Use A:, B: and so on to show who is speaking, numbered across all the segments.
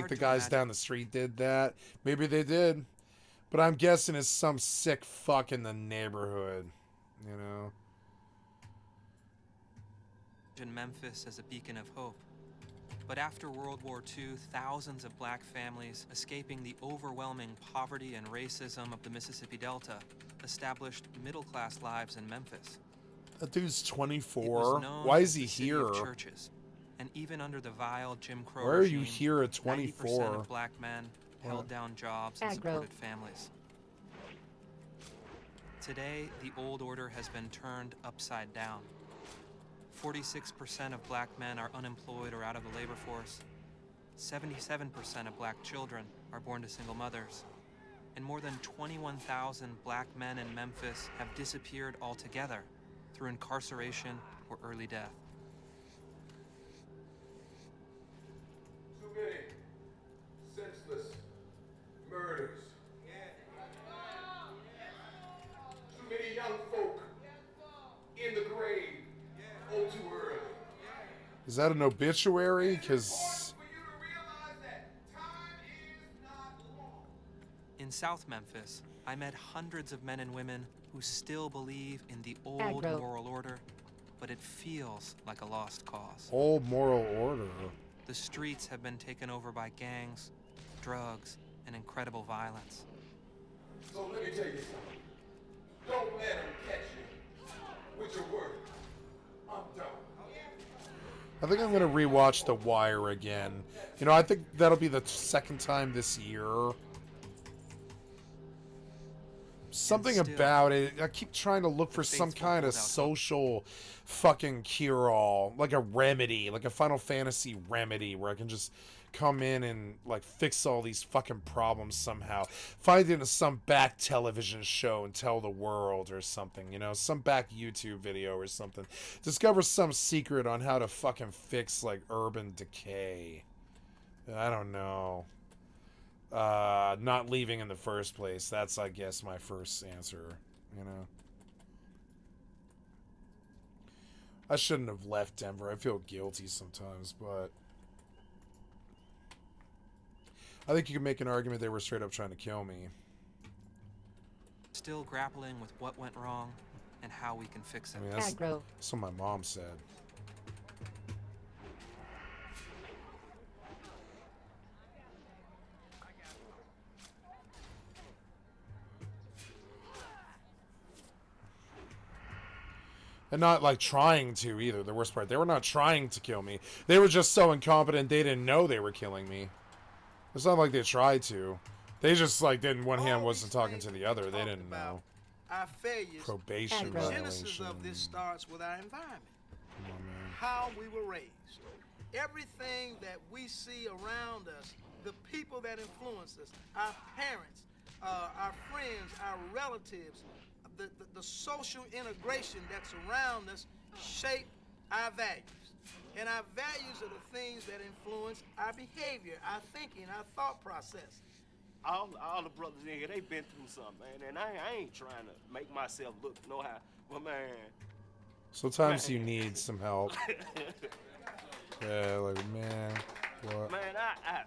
A: Like the guys down the street did that. Maybe they did. But I'm guessing it's some sick fuck in the neighborhood. You know?
B: In Memphis as a beacon of hope. But after World War II, thousands of black families, escaping the overwhelming poverty and racism of the Mississippi Delta, established middle-class lives in Memphis.
A: That dude's 24.
B: It was known
A: Why is
B: as
A: he
B: the city
A: here?
B: of churches. And even under the vile Jim Crow
A: Why are
B: regime,
A: you here at 24?
B: 90% of black men held down jobs and supported families. Today, the old order has been turned upside down. 46% of black men are unemployed or out of the labor force. 77% of black children are born to single mothers. And more than 21,000 black men in Memphis have disappeared altogether through incarceration or early death.
C: Too many senseless murders. Too many young folk in the grave. Oh, too early.
A: Is that an obituary? Because
B: in South Memphis, I met hundreds of men and women who still believe in the old moral order, but it feels like a lost cause.
A: Old moral order.
B: The streets have been taken over by gangs, drugs, and incredible violence.
C: So let me tell you something. Don't let them catch you with your word. I'm done.
A: I think I'm going to rewatch The Wire again. You know, I think that'll be the second time this year. Something about it. I keep trying to look for some kind of social fucking cure-all. Like a remedy. Like a Final Fantasy remedy where I can just come in and like fix all these fucking problems somehow. Find it in some back television show and tell the world or something, you know, some back YouTube video or something. Discover some secret on how to fucking fix like urban decay. I don't know. Not leaving in the first place. That's, I guess, my first answer, you know. I shouldn't have left Denver. I feel guilty sometimes, but I think you can make an argument they were straight up trying to kill me.
B: Still grappling with what went wrong and how we can fix it.
A: I mean, that's what my mom said. And not like trying to either. The worst part, they were not trying to kill me. They were just so incompetent they didn't know they were killing me. It's not like they tried to. They just like didn't. One hand wasn't talking to the other. They didn't know.
D: Our failures.
A: Probation
D: The
A: violation.
D: genesis of this starts with our environment.
A: Come on, man.
D: How we were raised. Everything that we see around us, the people that influence us, our parents, our friends, our relatives, the social integration that's around us shape our values. And our values are the things that influence our behavior, our thinking, our thought process.
E: All the brothers in here, they been through something, man. And I ain't trying to make myself look no how, but man.
A: Sometimes you need some help. Yeah, like man, what?
E: Man, I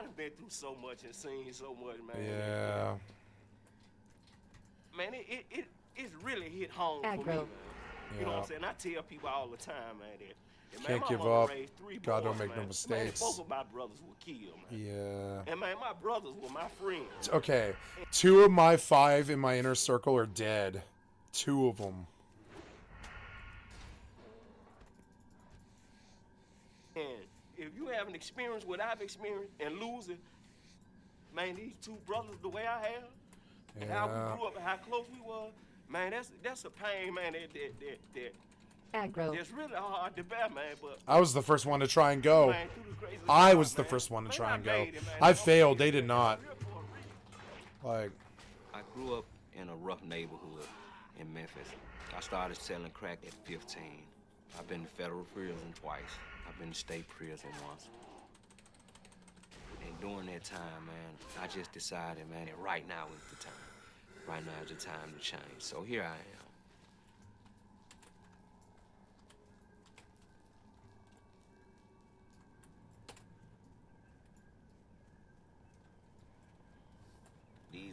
E: done been through so much and seen so much, man.
A: Yeah.
E: Man, it's really hit home for me, man. You know what I'm saying? I tell people all the time, man, that
A: Can't give up. God don't make no mistakes.
E: Man, both of my brothers were killed, man.
A: Yeah.
E: And man, my brothers were my friends.
A: Okay, 2 of my 5 in my inner circle are dead. 2 of them.
E: And if you haven't experienced what I've experienced and losing, man, these 2 brothers the way I have, and how we grew up and how close we were, man, that's a pain, man. That's really hard to bear, man. But
A: I was the first one to try and go.
E: Man,
A: I was the first one to try and go. I failed. They did not. Like,
F: I grew up in a rough neighborhood in Memphis. I started selling crack at 15. I've been to federal prison twice. I've been to state prison once. And during that time, man, I just decided, man, that right now is the time. Right now is the time to change. So here I am.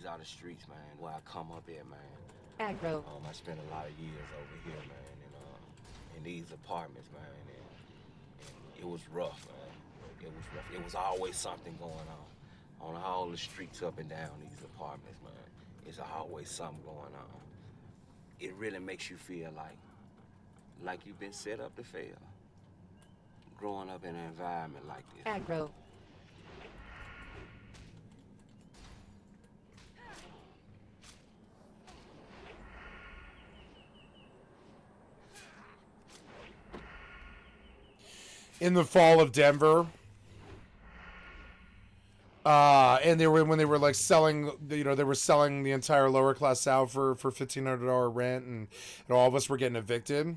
F: out the streets, man, where I come up at, man.
G: Aggro.
F: I spent a lot of years over here, man, in these apartments, man, and it was rough, man. It was rough. It was always something going on all the streets up and down these apartments, man. It's always something going on. It really makes you feel like you've been set up to fail. Growing up in an environment like this.
G: Aggro.
A: In the fall of Denver. And when they were like selling, they were selling the entire lower class out for $1,500 rent, and all of us were getting evicted.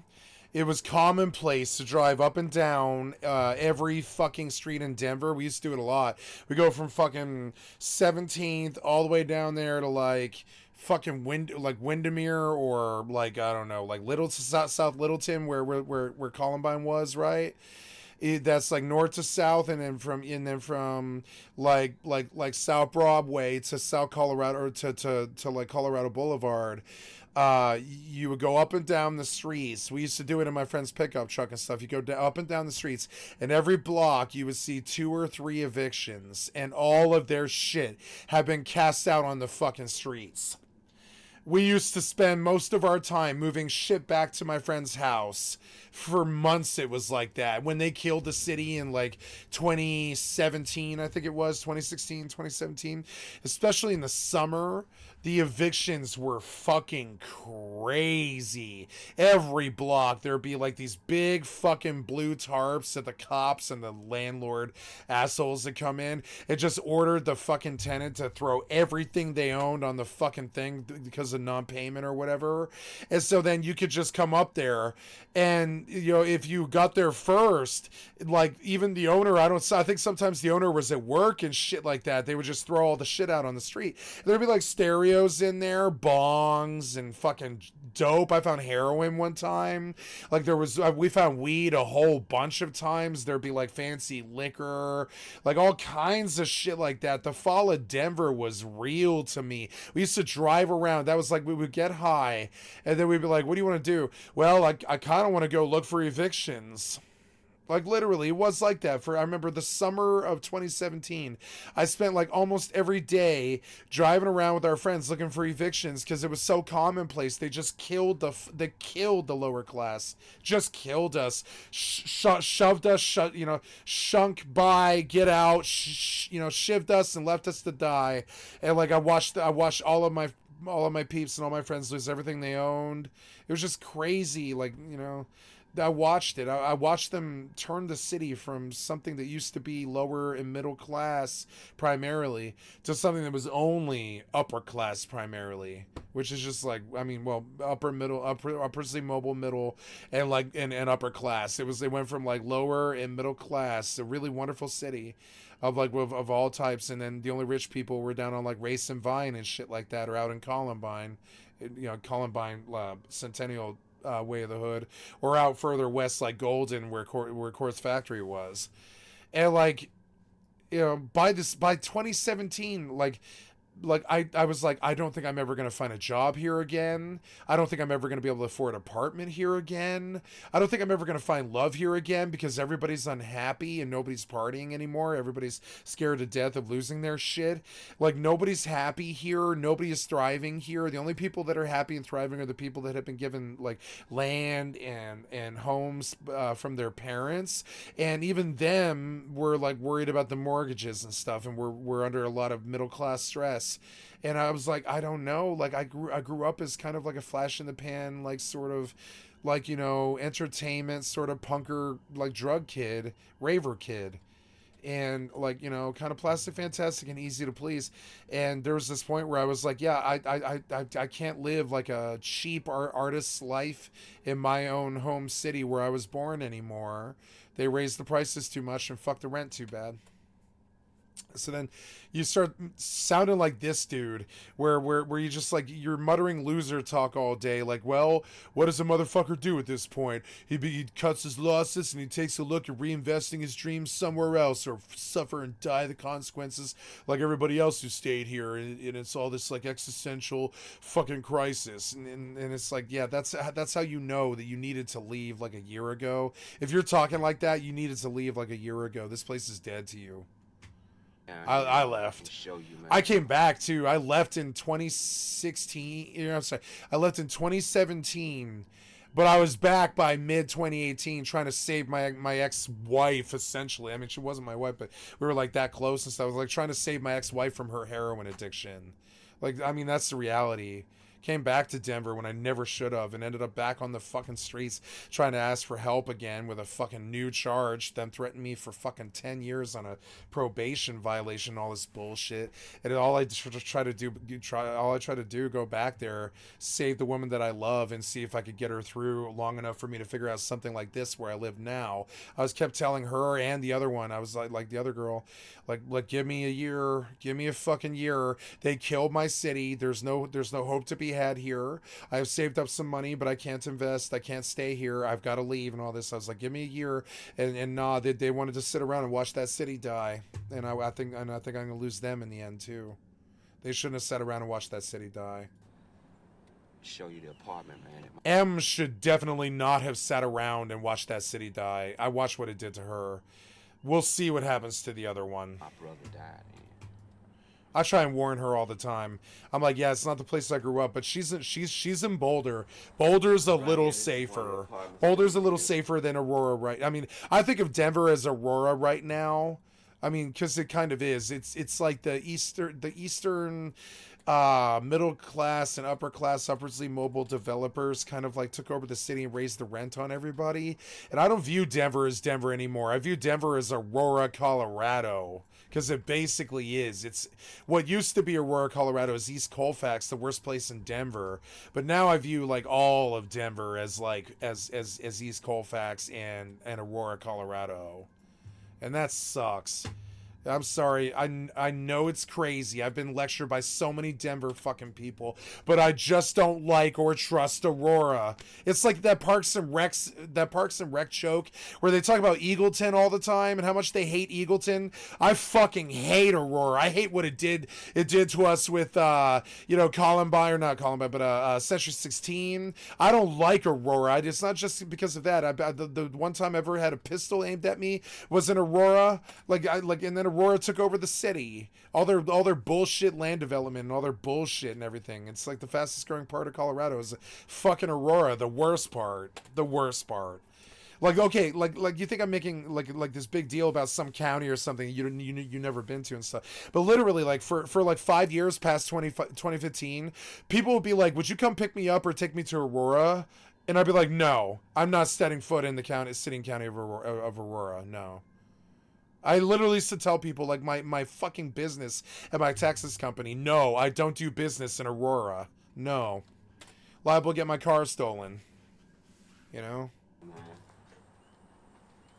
A: It was commonplace to drive up and down every fucking street in Denver. We used to do it a lot. We go from fucking 17th all the way down there to like fucking Windermere, or like, I don't know, like South Littleton, where Columbine was, right? That's like north to south, and then from like South Broadway to South Colorado, or to like Colorado Boulevard. You would go up and down the streets. We used to do it in my friend's pickup truck and stuff. You go up and down the streets, and every block you would see 2 or 3 evictions, and all of their shit had been cast out on the fucking streets. We used to spend most of our time moving shit back to my friend's house. For months it was like that. When they killed the city in like 2017, I think it was, 2016, 2017, especially in the summer, the evictions were fucking crazy. Every block there'd be like these big fucking blue tarps that the cops and the landlord assholes that come in and just ordered the fucking tenant to throw everything they owned on the fucking thing because of non-payment or whatever. And so then you could just come up there, and if you got there first, like even the owner, I think sometimes the owner was at work and shit like that, they would just throw all the shit out on the street. There'd be like stereos in there, bongs, and fucking dope. I found heroin one time. Like we found weed a whole bunch of times. There'd be like fancy liquor, like all kinds of shit like that. The fall of Denver was real to me. We used to drive around. That was like, we would get high, and then we'd be like, what do you want to do? Well, I kind of want to go look for evictions. Like literally, it was like that. I remember the summer of 2017, I spent like almost every day driving around with our friends looking for evictions, because it was so commonplace. They just killed the lower class, just killed us, shoved us, shunk by, get out, shivved us and left us to die. And like I watched all of my peeps and all my friends lose everything they owned. It was just crazy. Like, I watched it. I watched them turn the city from something that used to be lower and middle class primarily to something that was only upper class primarily, which is just like, upperly mobile middle, and like and upper class. They went from like lower and middle class, a really wonderful city of all types, and then the only rich people were down on like Race and Vine and shit like that, or out in Columbine, Centennial way of the hood, or out further west like Golden, where Court's factory was. And like, by 2017, I was like, I don't think I'm ever going to find a job here again. I don't think I'm ever going to be able to afford an apartment here again. I don't think I'm ever going to find love here again, because everybody's unhappy and nobody's partying anymore. Everybody's scared to death of losing their shit. Like, nobody's happy here. Nobody is thriving here. The only people that are happy and thriving are the people that have been given like land and homes from their parents. And even them were like worried about the mortgages and stuff, and we're under a lot of middle class stress. And I was like, I don't know, like I grew up as kind of like a flash in the pan, like sort of like, entertainment sort of punker, like drug kid, raver kid, and like, kind of plastic fantastic and easy to please. And there was this point where I was like, yeah, I can't live like a cheap artist's life in my own home city where I was born anymore. They raised the prices too much and fucked the rent too bad. So then you start sounding like this dude, where you just like, you're muttering loser talk all day. Like, well, what does a motherfucker do at this point? He cuts his losses and he takes a look at reinvesting his dreams somewhere else, or suffer and die the consequences like everybody else who stayed here. And it's all this like existential fucking crisis. And it's like, yeah, that's how you know that you needed to leave like a year ago. If you're talking like that, you needed to leave like a year ago. This place is dead to you. I left.
F: Show you, man.
A: I came back too. I left in 2016. I'm sorry. I left in 2017, but I was back by mid 2018 trying to save my ex-wife, essentially. I mean, she wasn't my wife, but we were like that close and stuff. I was like trying to save my ex-wife from her heroin addiction. Like, I mean, that's the reality. Came back to Denver when I never should have, and ended up back on the fucking streets trying to ask for help again with a fucking new charge. Them threatened me for fucking 10 years on a probation violation, all this bullshit. And all I try to do, go back there, save the woman that I love, and see if I could get her through long enough for me to figure out something like this where I live now. I was kept telling her and the other one, I was like the other girl, like give me a year, give me a fucking year. They killed my city. There's no hope to be had here. I have saved up some money, but I can't invest. I can't stay here. I've got to leave and all this. I was like, give me a year. And nah, they wanted to sit around and watch that city die. And I think I'm gonna lose them in the end too. They shouldn't have sat around and watched that city die.
F: Show you the apartment, man.
A: M should definitely not have sat around and watched that city die. I watched what it did to her. We'll see what happens to the other one.
F: My brother died.
A: I try and warn her all the time. I'm like, yeah, it's not the place I grew up, but she's in Boulder. Boulder's a little safer. Boulder's a little safer than Aurora, right? I mean, I think of Denver as Aurora right now. I mean, because it kind of is. It's like the eastern middle class and upper class, upwardly mobile developers kind of like took over the city and raised the rent on everybody. And I don't view Denver as Denver anymore. I view Denver as Aurora, Colorado. Because it basically is. It's what used to be Aurora, Colorado is East Colfax, the worst place in Denver. But now I view like all of Denver as like as East Colfax and Aurora, Colorado. And that sucks. I'm sorry. I know it's crazy. I've been lectured by so many Denver fucking people, but I just don't like or trust Aurora. It's like that Parks and Rec joke where they talk about Eagleton all the time and how much they hate Eagleton. I fucking hate Aurora. I hate what it did to us with Columbine, or not Columbine, but Century 16. I don't like Aurora. It's not just because of that. The one time I ever had a pistol aimed at me was in Aurora. And then Aurora took over the city. All their bullshit land development and all their bullshit and everything. It's like the fastest growing part of Colorado is fucking Aurora. The worst part. Like, okay, like you think I'm making like this big deal about some county or something you never been to and stuff. But literally, like for like 5 years past 2015, people would be like, "Would you come pick me up or take me to Aurora?" And I'd be like, "No, I'm not setting foot in the county of Aurora. No." I literally used to tell people, like, my fucking business at my taxes company, no, I don't do business in Aurora. No. Liable to get my car stolen. You know?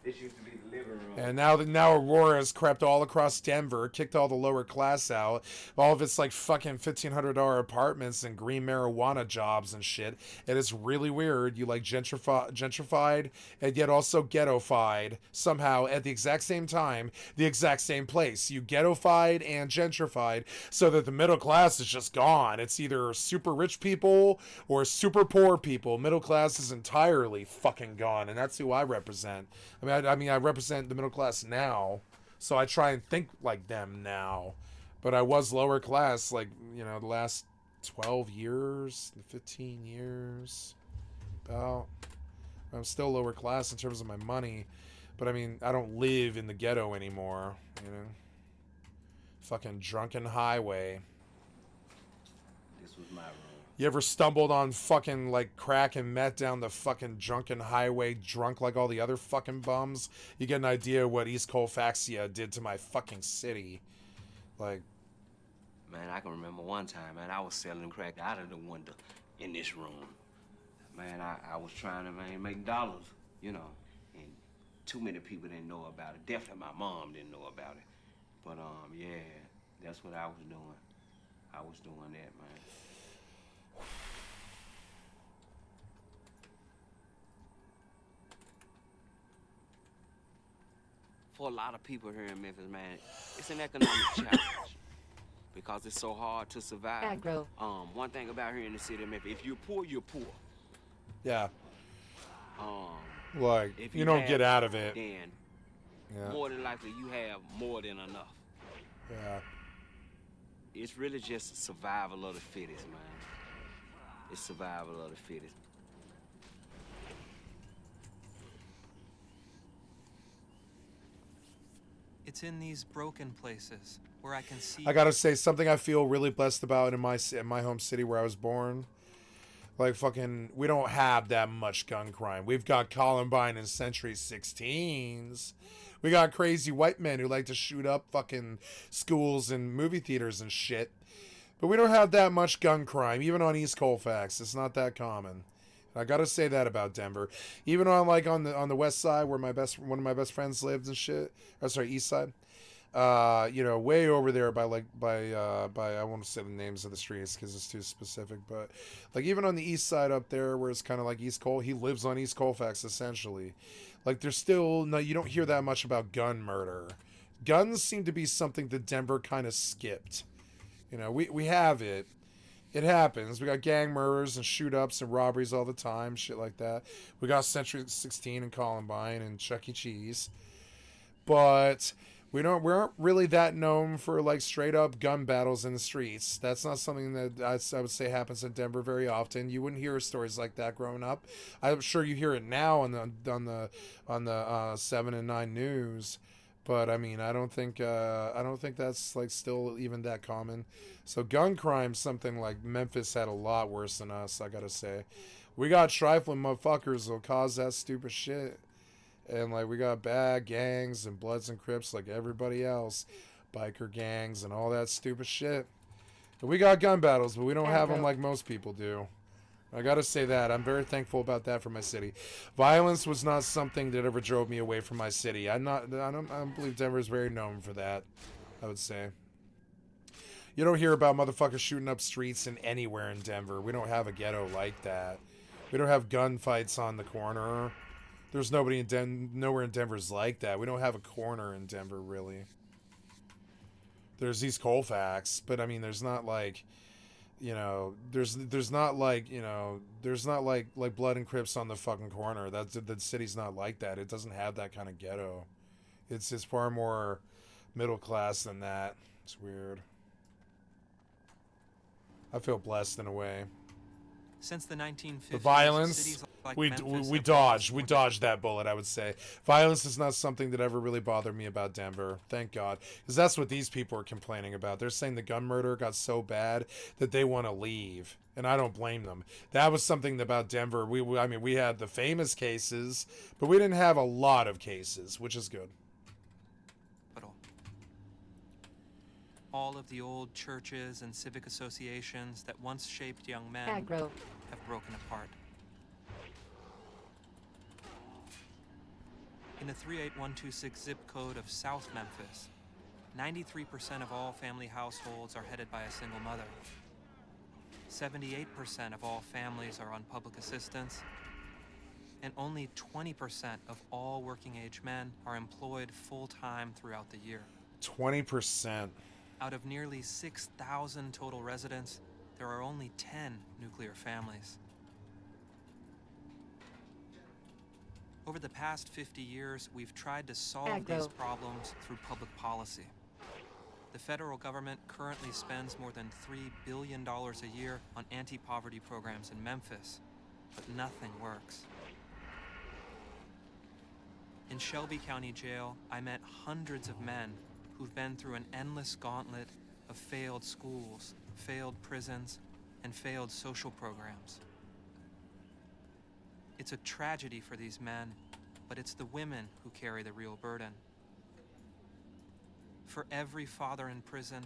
F: This used to be the living room.
A: And now Aurora's crept all across Denver, kicked all the lower class out. All of its like fucking $1,500 apartments and green marijuana jobs and shit. And it's really weird. You like gentrified and yet also ghettofied somehow at the exact same time, the exact same place. You ghettofied and gentrified so that the middle class is just gone. It's either super rich people or super poor people. Middle class is entirely fucking gone, and that's who I represent. I mean, I represent the middle class now, so I try and think like them now. But I was lower class, like, the last 12 years, 15 years, about. I'm still lower class in terms of my money, but I mean, I don't live in the ghetto anymore, Fucking drunken highway.
F: This was my room.
A: You ever stumbled on fucking like crack and meth down the fucking drunken highway, drunk like all the other fucking bums? You get an idea what East Colfaxia did to my fucking city. Like,
F: man, I can remember one time, man, I was selling crack out of the window in this room. Man, I was trying to, make dollars, and too many people didn't know about it. Definitely my mom didn't know about it. But, yeah,
E: That's what I was doing. I was doing that, man. For a lot of people here in Memphis, man, it's an economic challenge because it's so hard to survive.
G: Aggro.
E: One thing about here in the city of Memphis, if you're poor, you're poor.
A: Yeah.
E: Um,
A: Like,
E: if
A: you don't
E: have
A: get out of it.
E: then
A: Yeah.
E: more than likely you have more than enough.
A: Yeah.
E: It's really just survival of the fittest, man. It's survival of the fittest.
B: It's in these broken places where I can see.
A: I gotta say, something I feel really blessed about in my home city where I was born. Like, fucking, we don't have that much gun crime. We've got Columbine and Century 16s. We got crazy white men who like to shoot up fucking schools and movie theaters and shit. But we don't have that much gun crime, even on East Colfax. It's not that common. I gotta say that about Denver. Even on like on the west side where one of my best friends lived and shit. Oh, sorry, east side. You know, way over there by I won't say the names of the streets because it's too specific, but like even on the east side up there where it's kind of like East Col, he lives on East Colfax essentially. Like there's still no, you don't hear that much about gun murder. Guns seem to be something that Denver kind of skipped. You know, we have it. It happens. We got gang murders and shoot-ups and robberies all the time, shit like that. We got Century 16 and Columbine and Chuck E. Cheese. But we aren't really that known for like straight up gun battles in the streets. That's not something that I would say happens in Denver very often. You wouldn't hear stories like that growing up. I'm sure you hear it now on the 7 and 9 news. But I mean, I don't think that's like still even that common. So gun crime, something like Memphis had a lot worse than us. I gotta say, we got trifling motherfuckers that'll cause that stupid shit, and like we got bad gangs and Bloods and Crips like everybody else, biker gangs and all that stupid shit. And we got gun battles, but we don't have them like most people do. I gotta say that. I'm very thankful about that for my city. Violence was not something that ever drove me away from my city. I don't believe Denver is very known for that, I would say. You don't hear about motherfuckers shooting up streets in anywhere in Denver. We don't have a ghetto like that. We don't have gunfights on the corner. There's nobody nowhere in Denver's like that. We don't have a corner in Denver, really. There's East Colfax, but I mean, there's not like... You know, there's not like, you know, there's not like Blood and Crips on the fucking corner. The city's not like that. It doesn't have that kind of ghetto. It's far more middle class than that. It's weird. I feel blessed in a way.
B: Since the 1950s,
A: The violence,
B: cities like
A: we
B: Memphis have
A: dodged that bullet, I would say. Violence is not something that ever really bothered me about Denver, thank God, because that's what these people are complaining about. They're saying the gun murder got so bad that they want to leave, and I don't blame them. That was something about Denver. I mean, we had the famous cases, but we didn't have a lot of cases, which is good.
B: All of the old churches and civic associations that once shaped young men have broken apart. In the 38126 zip code of South Memphis, 93% of all family households are headed by a single mother. 78% of all families are on public assistance, and only 20% of all working-age men are employed full-time throughout the year.
A: 20%.
B: Out of nearly 6,000 total residents, there are only 10 nuclear families. Over the past 50 years, we've tried to solve these problems through public policy. The federal government currently spends more than $3 billion a year on anti-poverty programs in Memphis, but nothing works. In Shelby County Jail, I met hundreds of men who've been through an endless gauntlet of failed schools, failed prisons, and failed social programs. It's a tragedy for these men, but it's the women who carry the real burden. For every father in prison,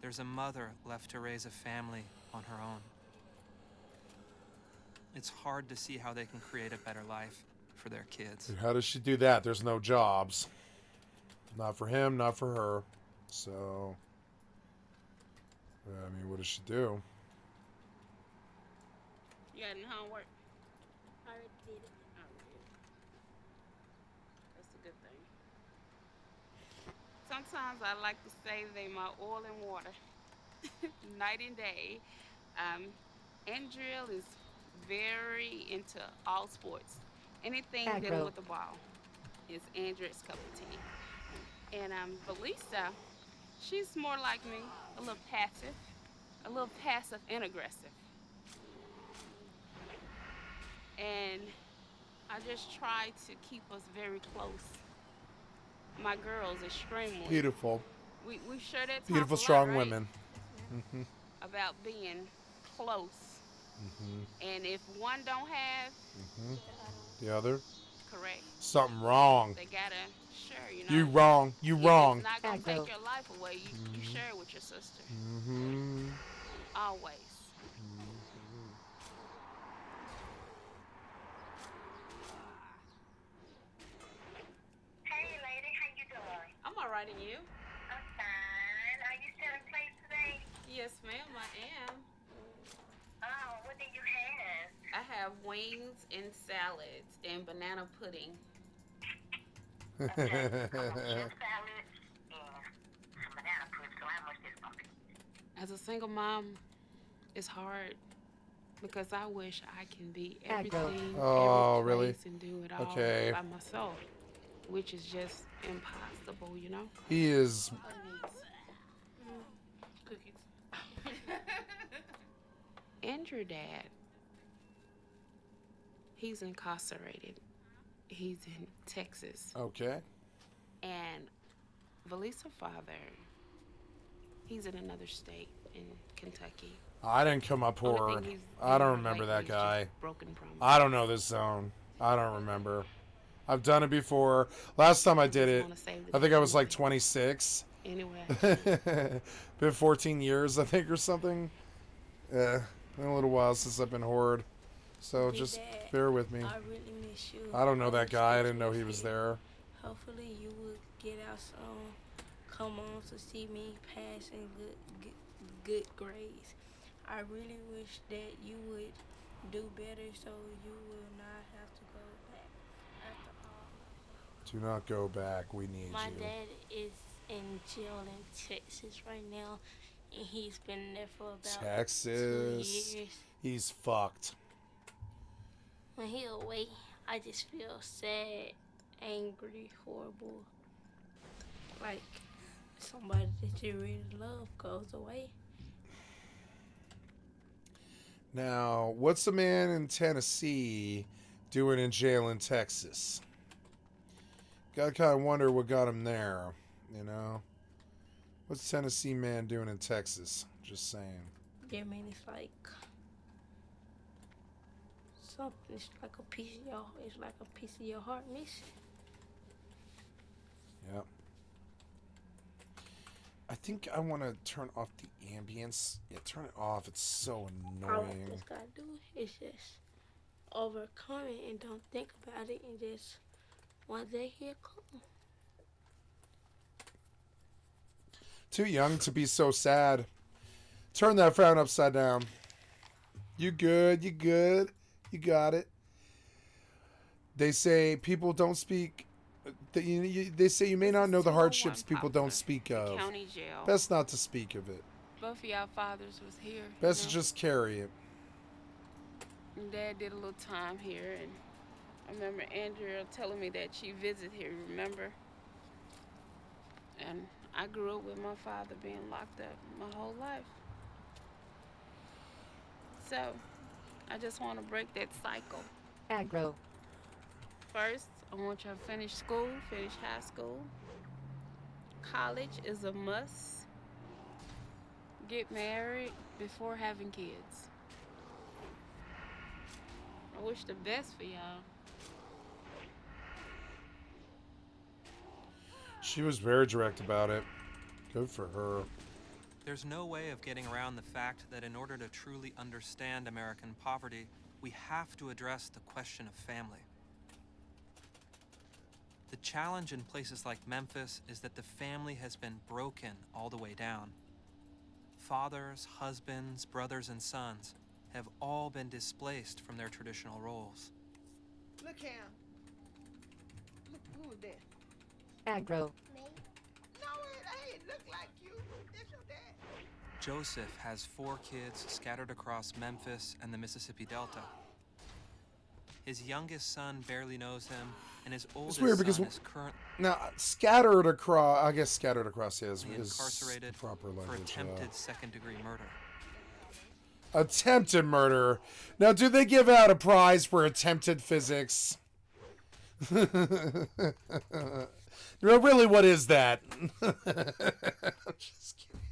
B: there's a mother left to raise a family on her own. It's hard to see how they can create a better life for their kids.
A: How does she do that? There's no jobs. Not for him, not for her. So, I mean, what does she do?
G: You got any homework?
H: I already did it.
G: Alright. That's a good thing. Sometimes I like to say they my oil and water. Night and day. Andriel is very into all sports. Anything dealing with the ball is Andriel's cup of tea. And Belisa, she's more like me, a little passive and aggressive. And I just try to keep us very close. My girls extremely.
A: Beautiful.
G: We share that talk
A: Beautiful,
G: a lot,
A: strong
G: right?
A: women.
G: About being close. And if one don't have,
A: The other?
G: correct.
A: Something wrong.
G: They gotta share, you know.
A: You wrong. You wrong.
G: It's not gonna take your life away. You share it with your sister. Always.
H: Hey, lady, how you doing?
G: I'm alright, and you?
H: I'm fine. Are you still in place today?
G: Yes, ma'am, I am.
H: Oh, what do you have?
G: I have wings and salads and banana pudding.
H: Okay, salad and some banana pudding. So how much this gonna be?
G: As a single mom, it's hard because I wish I can be everything,
A: Oh,
G: every
A: really?
G: place, and do it all
A: Okay.
G: by myself, which is just impossible, you know?
A: He is.
G: Cookies. And your dad, he's incarcerated. He's in Texas.
A: Okay.
G: And Valisa's father, he's in another state in Kentucky.
A: I didn't come up
G: Only
A: poor.
G: thing he's
A: I
G: been
A: don't
G: out
A: remember
G: lately
A: that
G: is
A: guy.
G: just broken promises.
A: I don't know this zone. I don't remember. I've done it before. Last time I did it,
G: wanna save the
A: I think I was like
G: memory.
A: 26.
G: Anyway,
A: Been 14 years, I think, or something. Yeah, been a little while since I've been Horde. So
H: Big
A: just
H: Dad,
A: bear with me.
H: I really miss you.
A: I don't know that
H: wish
A: guy. I
H: that
A: didn't
H: you
A: know
H: was
A: he was
H: here.
A: there.
H: Hopefully you would get out soon. Come on to see me passing good grades. I really wish that you would do better so you will not have to go back. After all,
A: Do not go back. We need
H: my
A: you.
H: dad is in jail in Texas right now, and he's been there for about 2
A: Texas.
H: years.
A: He's fucked.
H: When he away, I just feel sad, angry, horrible. Like somebody that you really love goes away.
A: Now, what's a man in Tennessee doing in jail in Texas? Gotta kind of wonder what got him there, you know? What's Tennessee man doing in Texas? Just saying.
H: Yeah, I mean, it's like something. It's like a piece of your. It's like a piece of your heart missing.
A: Yep. I think I want to turn off the ambience. Yeah, turn it off. It's so
H: All
A: annoying.
H: I just gotta do is just overcome it and don't think about it and just one day he'll come.
A: Too young to be so sad. Turn that frown upside down. You good? You good? You got it. They say people don't speak. They say you may not know the hardships people don't speak of.
G: County jail.
A: Best not to speak of it.
G: Both of y'all fathers was here.
A: Best to
G: you know?
A: just carry it.
G: And Dad did a little time here, and I remember Andrea telling me that she visited here, remember? And I grew up with my father being locked up my whole life. So, I just want to break that cycle.
I: Aggro.
G: First, I want you to finish school, finish high school. College is a must. Get married before having kids. I wish the best for y'all.
A: She was very direct about it. Good for her.
B: There's no way of getting around the fact that in order to truly understand American poverty, we have to address the question of family. The challenge in places like Memphis is that the family has been broken all the way down. fathers, husbands, brothers, and sons have all been displaced from their traditional roles.
D: Look, Cam. Look, who was that?
I: Aggro.
D: Me? No, it ain't. Look like you. That's your dad.
B: Joseph has 4 kids scattered across Memphis and the Mississippi Delta. His youngest son barely knows him, and his oldest
A: weird because
B: son is currently
A: now scattered across. I guess scattered across is
B: incarcerated
A: proper language.
B: for attempted second-degree murder.
A: Attempted murder. Now, do they give out a prize for attempted physics? Really, what is that? I'm just kidding.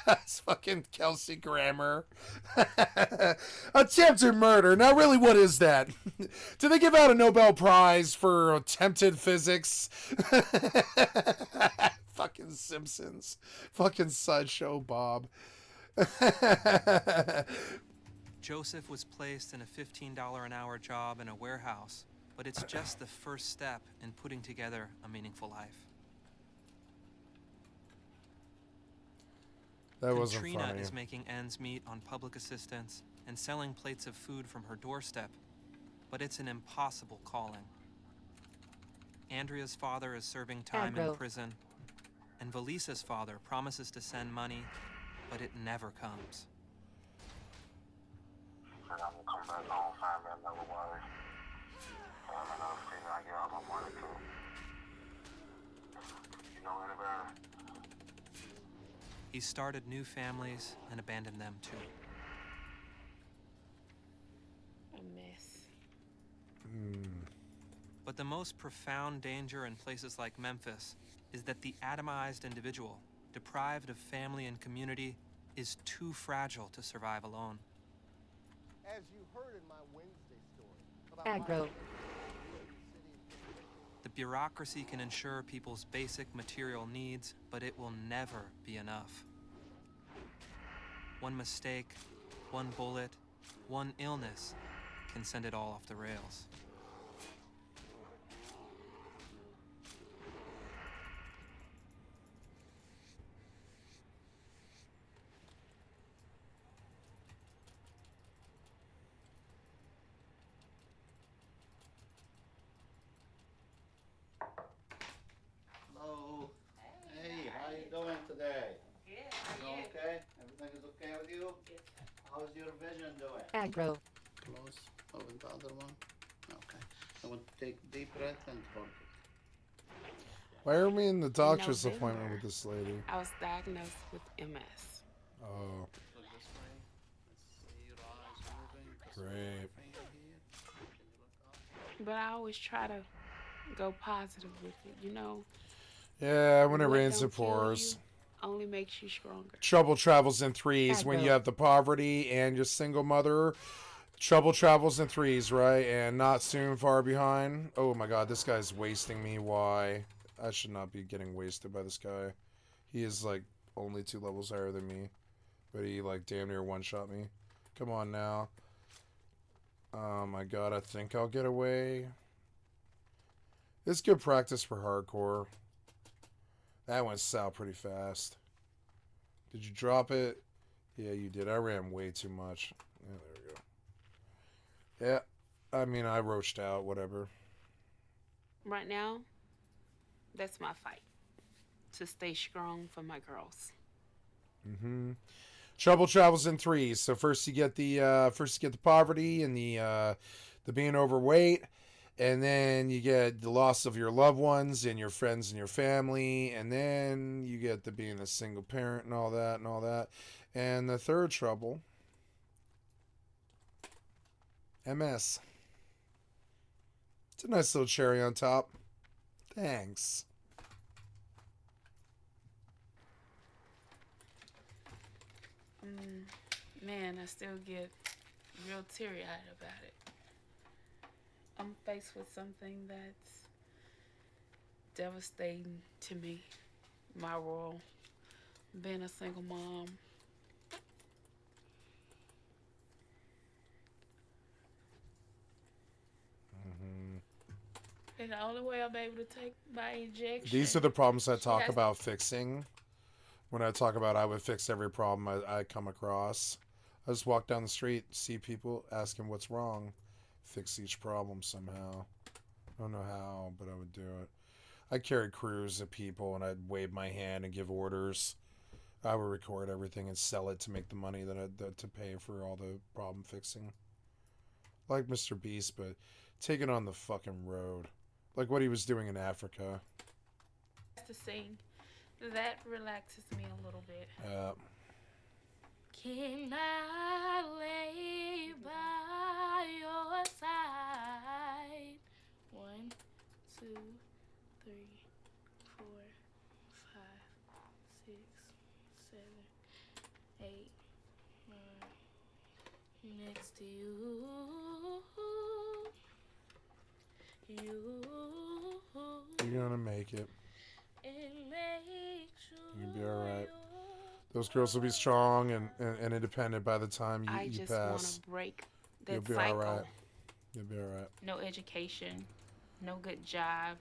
A: That's fucking Kelsey Grammer. Attempted murder. Now, really, what is that? Do they give out a Nobel Prize for attempted physics? Fucking Simpsons. Fucking Sideshow Bob.
B: Joseph was placed in a $15 an hour job in a warehouse, but it's just the first step in putting together a meaningful life.
A: That wasn't
B: Katrina
A: funny.
B: is making ends meet on public assistance and selling plates of food from her doorstep, but it's an impossible calling. Andrea's father is serving time in prison, and Valisa's father promises to send money, but it never comes.
J: I'm gonna come back home, find me another wife. Find me another female, I get all my money to. You know anybody?
B: He started new families and abandoned them too.
G: A mess.
B: But the most profound danger in places like Memphis is that the atomized individual, deprived of family and community, is too fragile to survive alone.
K: As you heard in my Wednesday story about
I: Aggro.
B: The bureaucracy can ensure people's basic material needs, but it will never be enough. One mistake, one bullet, one illness can send it all off the rails.
L: Hello. Hey, how you doing today?
G: Good.
L: You okay? Everything is okay with you? How's your vision doing?
I: Aggro.
L: Close. Open the other one. Okay. I want to take a deep breath and hold it.
A: Why are we in the doctor's
G: November.
A: appointment with this lady?
G: I was diagnosed with MS.
A: Oh,
L: Look this way. Let's see your eyes moving. Just
A: great.
L: finger here. Can you look up?
G: But I always try to go positive with it, you know?
A: Yeah, when it
G: What
A: rains,
G: don't
A: it
G: kill
A: pours.
G: you only makes you stronger.
A: Trouble travels in threes when you have the poverty and you're single mother. Trouble travels in threes, right? And not soon far behind. Oh my god, this guy's wasting me. Why? I should not be getting wasted by this guy. He is like only 2 levels higher than me. But he like damn near one-shot me. Come on now. Oh my god, I think I'll get away. It's good practice for hardcore. That went south pretty fast. Did you drop it? Yeah, you did. I ran way too much. Yeah, there we go. Yeah, I mean, I roached out, whatever.
G: Right now, that's my fight. To stay strong for my girls.
A: Trouble travels in threes. So first you get the poverty and the being overweight, and then you get the loss of your loved ones and your friends and your family, and then you get the being a single parent and all that and all that. And the third trouble, MS. It's a nice little cherry on top. Thanks.
G: Man, I still get real teary-eyed about it. I'm faced with something that's devastating to me. My role, being a single mom. And the only way I'm able to take my injection.
A: These are the problems I talk about fixing. when I talk about I would fix every problem I come across. I just walk down the street, see people, ask them what's wrong, fix each problem somehow. I don't know how, but I would do it. I carry crews of people, and I'd wave my hand and give orders. I would record everything and sell it to make the money to pay for all the problem fixing. Like Mr. Beast, but take it on the fucking road. Like what he was doing in Africa.
G: To sing. That relaxes me a little bit. Can I lay by your side? 1, 2, 3, 4, 5, 6, 7, 8, 9. Next to you.
A: You're gonna make it.
G: And make sure
A: You'll be alright. Those girls will be strong and independent by the time you pass.
G: I just want to break that
A: You'll be
G: cycle.
A: alright. You'll be alright.
G: No education, no good job,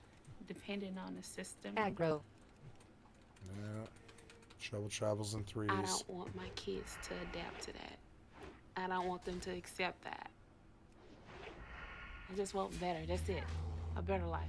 G: depending on the system.
H: Aggro.
A: Yeah. Trouble travels in threes.
G: I don't want my kids to adapt to that. I don't want them to accept that. I just want better. That's it. A better life.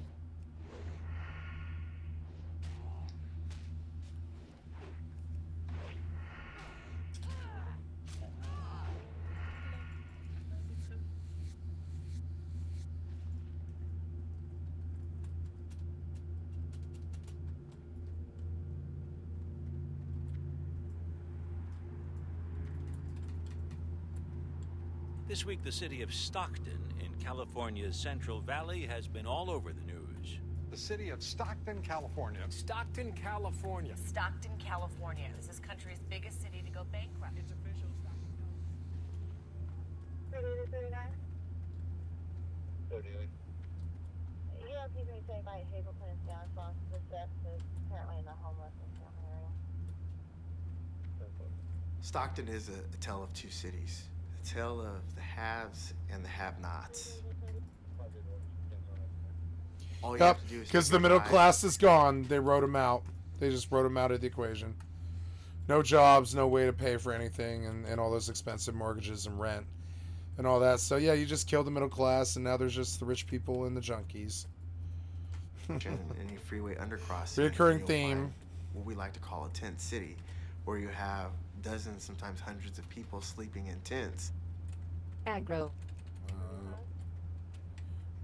I: This week, the city of Stockton in California's Central Valley has been all over the news.
M: The city of Stockton, California.
N: Stockton, California.
O: Stockton, California is this country's biggest city to go bankrupt.
N: It's official.
P: Stockton, 39. 38. You don't keep me saying by Hazel Plants down, so the steps is apparently in the homeless area.
Q: Stockton is a tale of two cities. A tale of the haves and the have-nots. All you
A: Yep,
Q: have to do is
A: because
Q: take
A: the
Q: your
A: middle
Q: time.
A: class is gone. They wrote them out. They just wrote them out of the equation. No jobs, no way to pay for anything, and all those expensive mortgages and rent and all that. So yeah, you just killed the middle class, and now there's just the rich people and the junkies.
Q: Any freeway undercrossing.
A: Recurring
Q: you'll
A: theme.
Q: find what we like to call a tent city, where you have dozens, sometimes hundreds of people sleeping in tents.
H: Aggro.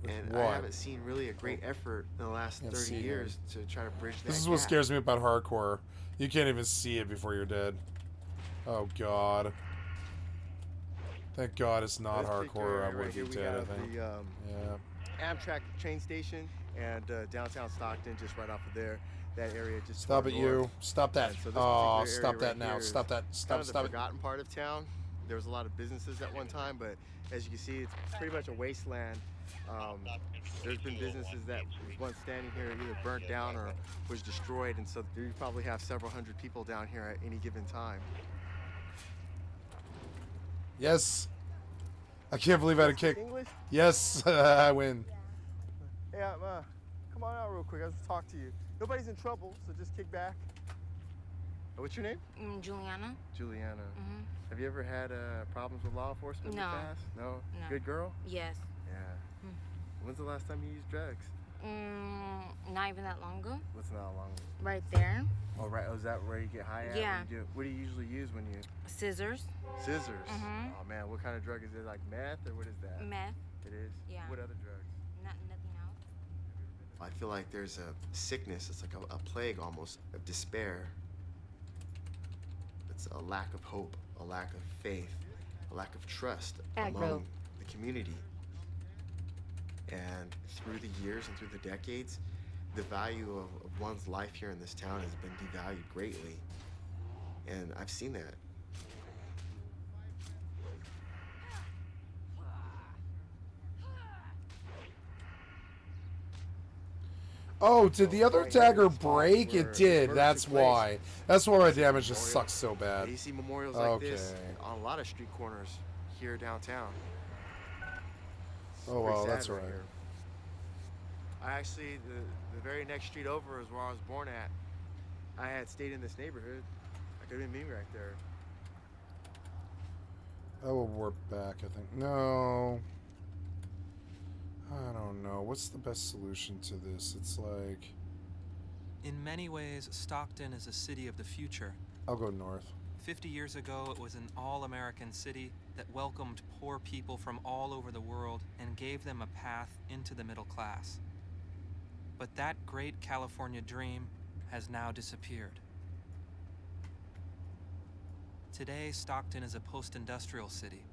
Q: And
A: what?
Q: I haven't seen really a great effort in the last 30 years to try to bridge that
A: This is what
Q: gap.
A: scares me about hardcore. You can't even see it before you're dead. Oh God. Thank God it's not
K: This particular
A: hardcore. I
K: area
A: would
K: right
A: be
K: here, we
A: dead, I
K: got
A: think.
K: the Amtrak train station and downtown Stockton, just right off of there. That area just
A: Stop
K: toward
A: it,
K: north.
A: you. Stop that.
K: And so this
A: Oh,
K: particular
A: stop
K: area
A: that
K: right
A: now.
K: here
A: Stop
K: is
A: that. Stop,
K: kind of
A: stop
K: the
A: it.
K: forgotten part of town. There was a lot of businesses at one time, but as you can see, it's pretty much a wasteland. There's been businesses that was once standing here either burnt down or was destroyed, and so you probably have several hundred people down here at any given time.
A: Yes. I can't believe I had a kick.
K: English?
A: Yes, I win.
K: Yeah, come on out real quick. I'll just talk to you. Nobody's in trouble, so just kick back. What's your name?
H: Juliana.
K: Juliana. Have you ever had problems with law enforcement in the
H: No.
K: past? No?
H: No.
K: Good girl?
H: Yes.
K: Yeah. When's the last time you used drugs?
H: Not even that long ago.
K: What's not long?
H: Right there.
K: Oh, right. Oh, is that where you get high at?
H: Yeah.
K: What do you usually use when you?
H: Scissors.
K: Scissors. Oh man, what kind of drug is it? Like meth or what is that?
H: Meth.
K: It is.
H: Yeah.
K: What other drugs?
H: Nothing else.
Q: I feel like there's a sickness, it's like a plague almost, of despair. It's a lack of hope, a lack of faith, a lack of trust among the community. And through the years and through the decades, the value of one's life here in this town has been devalued greatly. And I've seen that.
A: Oh, did the other dagger break? It did. That's why. That's why my damage just sucks so bad.
Q: You see memorials like this on a lot of street corners here downtown.
A: Oh, well, that's right.
Q: Here. I actually, the very next street over is where I was born at.
K: I had stayed in this neighborhood, I could have been me right there.
A: I will warp back, I think. No. I don't know. What's the best solution to this? It's like...
B: In many ways, Stockton is a city of the future.
A: I'll go north.
B: 50 years ago, it was an all-American city that welcomed poor people from all over the world and gave them a path into the middle class. But that great California dream has now disappeared. Today, Stockton is a post-industrial city.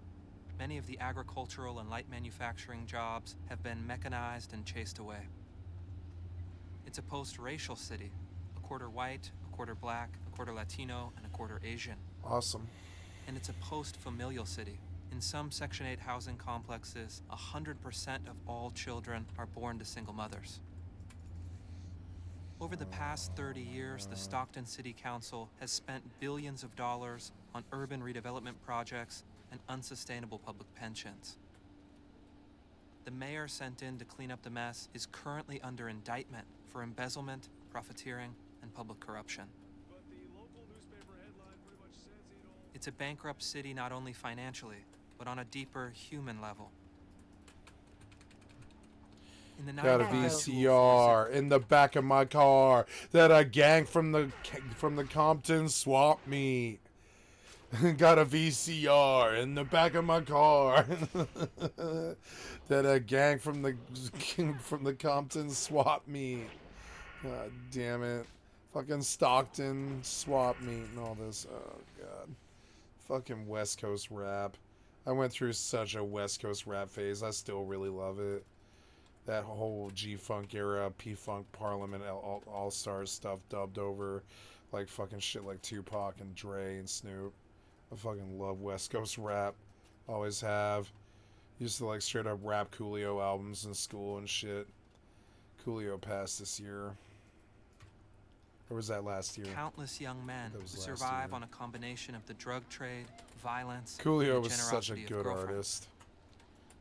B: Many of the agricultural and light manufacturing jobs have been mechanized and chased away. It's a post-racial city, a quarter white, a quarter black, a quarter Latino, and a quarter Asian.
A: Awesome.
B: And it's a post-familial city. In some Section 8 housing complexes, 100% of all children are born to single mothers. Over the past 30 years, the Stockton City Council has spent billions of dollars on urban redevelopment projects and unsustainable public pensions. The mayor sent in to clean up the mess is currently under indictment for embezzlement, profiteering, and public corruption. It's a bankrupt city not only financially, but on a deeper human level. In the
A: Got a
B: 90s,
A: VCR in the back of my car that a gang from the Compton swapped me. Got a VCR in the back of my car that a gang from the Compton swapped me. God damn it. Fucking Stockton swapped me and all this. Oh god. Fucking West Coast rap. I went through such a West Coast rap phase. I still really love it. That whole G-Funk era, P-Funk Parliament, All-Stars stuff dubbed over like fucking shit like Tupac and Dre and Snoop. I fucking love West Coast rap. Always have. Used to like straight up rap Coolio albums in school and shit. Coolio passed this year. Or was that last year?
B: countless young men who
A: last
B: survive
A: year.
B: on a combination of the drug trade, violence,
A: Coolio
B: and
A: was such a
B: generosity of
A: good
B: girlfriends.
A: artist.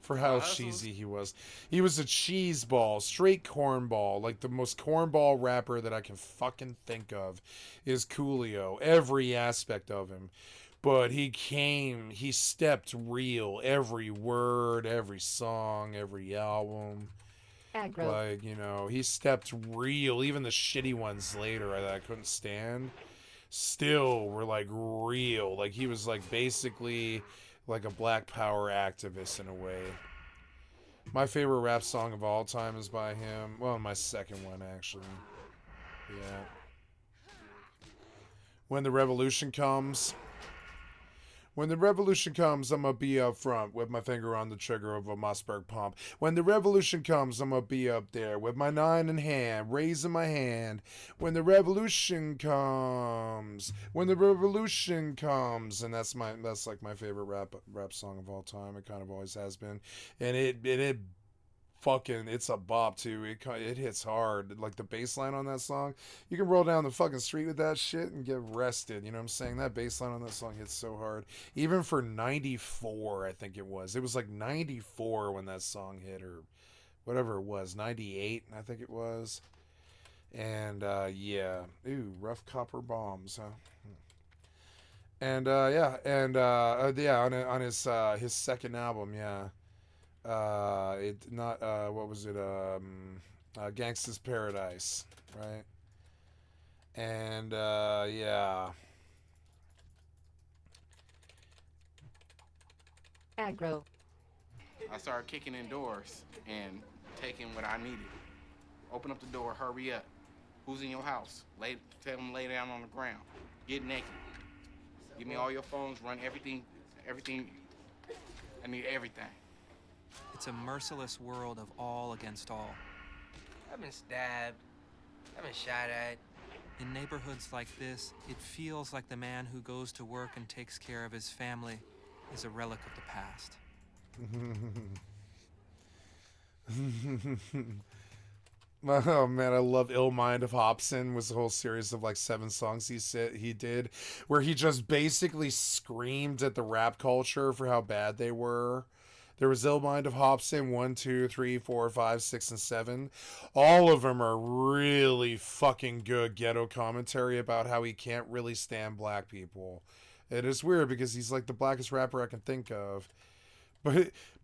A: For how cheesy he was. He was a cheese ball, straight cornball. Like the most cornball rapper that I can fucking think of is Coolio. Every aspect of him. But he stepped real. Every word, every song, every album.
R: Aggro.
A: Like, you know, he stepped real. Even the shitty ones later that I couldn't stand still were like real. Like he was like basically like a Black Power activist in a way. My favorite rap song of all time is by him. Well, my second one actually. Yeah. When the revolution comes. When the revolution comes, I'm gonna be up front with my finger on the trigger of a Mossberg pump. When the revolution comes, I'm gonna be up there with my 9 in hand, raising my hand. When the revolution comes, when the revolution comes, and that's like my favorite rap song of all time. It kind of always has been, and it fucking, it's a bop too. It hits hard. Like the bass line on that song, you can roll down the fucking street with that shit and get arrested. You know what I'm saying? That bass line on that song hits so hard. Even for 94, I think it was. It was like 94 when that song hit, or whatever it was. 98, I think it was. And yeah. Ooh, Rough Copper Bombs, huh? And yeah, and yeah, on his second album, yeah. What was it? Gangsta's Paradise, right? And yeah.
R: Aggro.
S: I started kicking in doors and taking what I needed. Open up the door, hurry up. Who's in your house? Tell them lay down on the ground. Get naked. Give me all your phones, run everything. I need everything.
B: It's a merciless world of all against all.
T: I've been stabbed. I've been shot at.
B: In neighborhoods like this, it feels like the man who goes to work and takes care of his family is a relic of the past.
A: Oh man, I love Ill Mind of Hobson. Was a whole series of like 7 songs he did where he just basically screamed at the rap culture for how bad they were. There was Ill Mind of Hobson 1, 2, 3, 4, 5, 6, and 7. All of them are really fucking good ghetto commentary about how he can't really stand black people. It is weird because he's like the blackest rapper I can think of.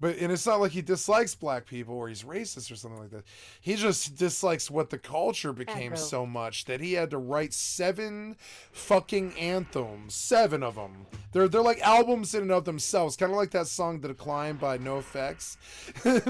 A: And it's not like he dislikes black people or he's racist or something like that. He just dislikes what the culture became so much that he had to write 7 fucking anthems. 7 of them. They're like albums in and of themselves. Kind of like that song The Decline by NoFX.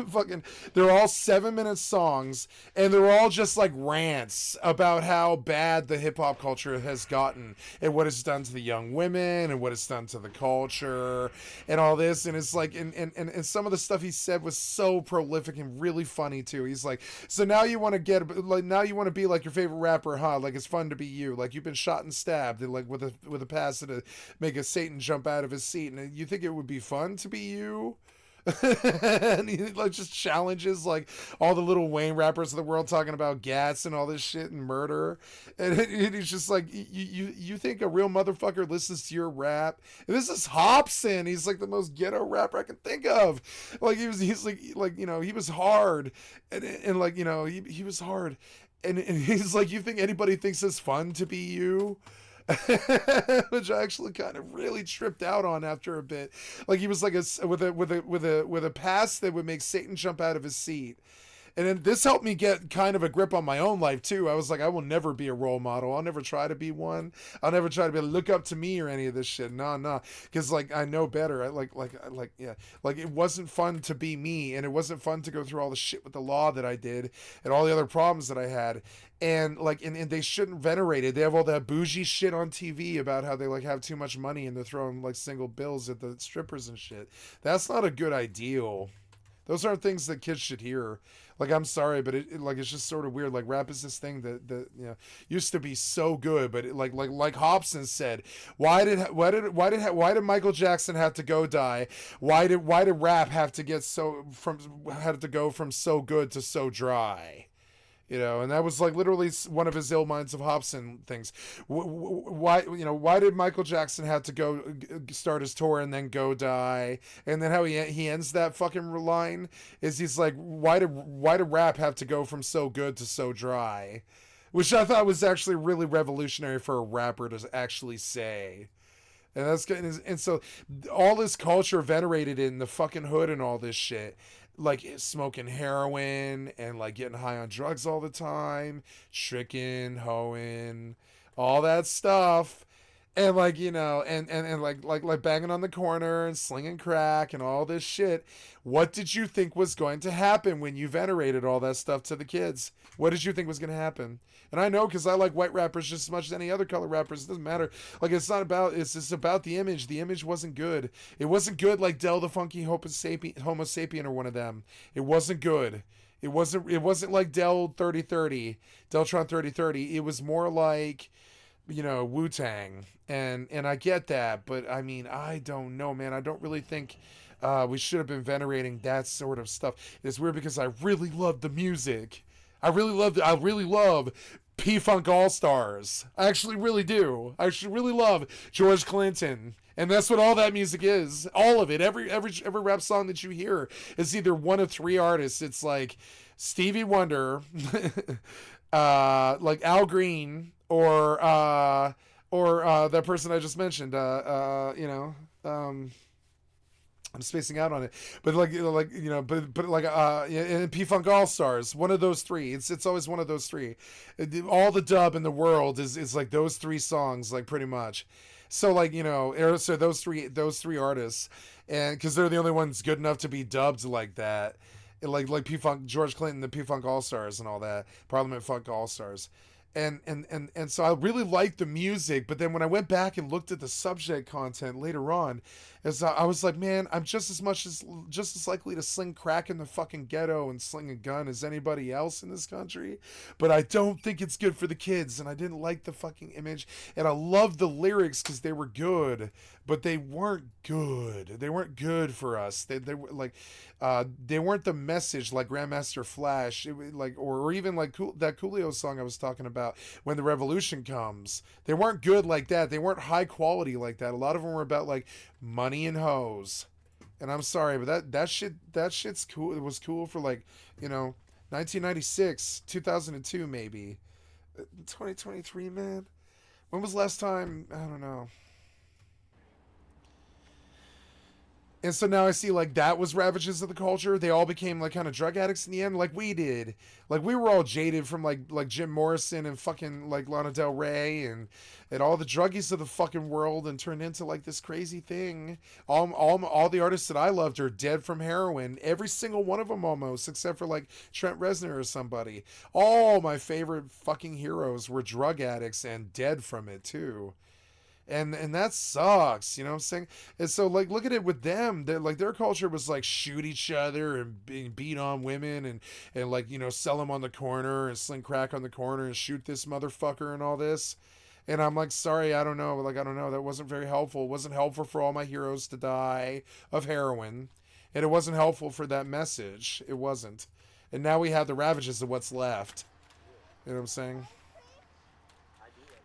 A: Fucking, they're all 7-minute songs and they're all just like rants about how bad the hip hop culture has gotten and what it's done to the young women and what it's done to the culture and all this. And it's like, and some of the stuff he said was so prolific and really funny too. He's like, so now you want to be like your favorite rapper, huh? Like it's fun to be you. Like you've been shot and stabbed, and like with a pass to make a Satan jump out of his seat, and you think it would be fun to be you? And he like just challenges like all the little Wayne rappers of the world talking about gats and all this shit and murder, and he's just like, you think a real motherfucker listens to your rap? And this is Hobson. He's like the most ghetto rapper I can think of. Like he's like you know, he was hard, and like, you know, he was hard, and he's like, you think anybody thinks it's fun to be you? Which I actually kind of really tripped out on after a bit. Like he was like with a pass that would make Satan jump out of his seat. And then this helped me get kind of a grip on my own life too. I was like, I will never be a role model. I'll never try to be one. I'll never try to be look up to me or any of this shit. Nah. Because like I know better. Yeah. Like it wasn't fun to be me, and it wasn't fun to go through all the shit with the law that I did and all the other problems that I had. And like, and they shouldn't venerate it. They have all that bougie shit on TV about how they like have too much money and they're throwing like single bills at the strippers and shit. That's not a good ideal. Those aren't things that kids should hear. Like, I'm sorry, but it's just sort of weird. Like, rap is this thing that you know used to be so good, but like Hobson said, why did Michael Jackson have to go die? Why did rap have to go from so good to so dry? You know, and that was like literally one of his Ill Minds of Hobson things. Why did Michael Jackson have to go start his tour and then go die? And then how he ends that fucking line is he's like, why did rap have to go from so good to so dry? Which I thought was actually really revolutionary for a rapper to actually say. And that's good. And so all this culture venerated in the fucking hood and all this shit. Like smoking heroin and like getting high on drugs all the time, tricking, hoeing, all that stuff. And like, you know, and like banging on the corner and slinging crack and all this shit. What did you think was going to happen when you venerated all that stuff to the kids? What did you think was going to happen? And I know, because I like white rappers just as much as any other color rappers. It doesn't matter. Like, it's just about the image. The image wasn't good. It wasn't good like Del the Funky Homo Sapien or one of them. It wasn't good. It wasn't like Deltron 3030. It was more like, you know, Wu-Tang. And I get that, but I mean, I don't know, man. I don't really think we should have been venerating that sort of stuff. It's weird because I really love the music. I really love P-Funk All-Stars. I actually really do. I actually really love George Clinton. And that's what all that music is. All of it. Every rap song that you hear is either one of 3 artists. It's like Stevie Wonder, like Al Green, or that person I just mentioned, I'm spacing out on it, but and P-Funk All-Stars, one of those 3. It's always one of those 3. All the dub in the world is like those 3 songs, like pretty much. So like, you know, so those three artists, and because they're the only ones good enough to be dubbed like that, like P-Funk, George Clinton, the P-Funk All-Stars and all that, Parliament Funk All-Stars. And so I really liked the music, but then when I went back and looked at the subject content later on, I was like, man, I'm just as likely to sling crack in the fucking ghetto and sling a gun as anybody else in this country, but I don't think it's good for the kids, and I didn't like the fucking image, and I loved the lyrics because they were good, but they weren't good. They weren't good for us. They were like, they weren't the message like Grandmaster Flash, or even like that Coolio song I was talking about, When the Revolution Comes. They weren't good like that. They weren't high quality like that. A lot of them were about like money and hoes And I'm sorry, but that shit's cool. It was cool for like, 1996, 2002 maybe. 2023, man. When was the last time? I don't know. And so now I see like that was ravages of the culture. They all became like kind of drug addicts in the end, like we did. Like we were all jaded from like Jim Morrison and fucking like Lana Del Rey and all the druggies of the fucking world, and turned into like this crazy thing. All the artists that I loved are dead from heroin. Every single one of them almost, except for like Trent Reznor or somebody. All my favorite fucking heroes were drug addicts and dead from it too. And that sucks, you know what I'm saying? And so like look at it with them. Like their culture was like shoot each other and beat on women and like, sell them on the corner and sling crack on the corner and shoot this motherfucker and all this. And I'm like, sorry, I don't know. Like, I don't know. That wasn't very helpful. It wasn't helpful for all my heroes to die of heroin. And it wasn't helpful for that message. It wasn't. And now we have the ravages of what's left. You know what I'm saying?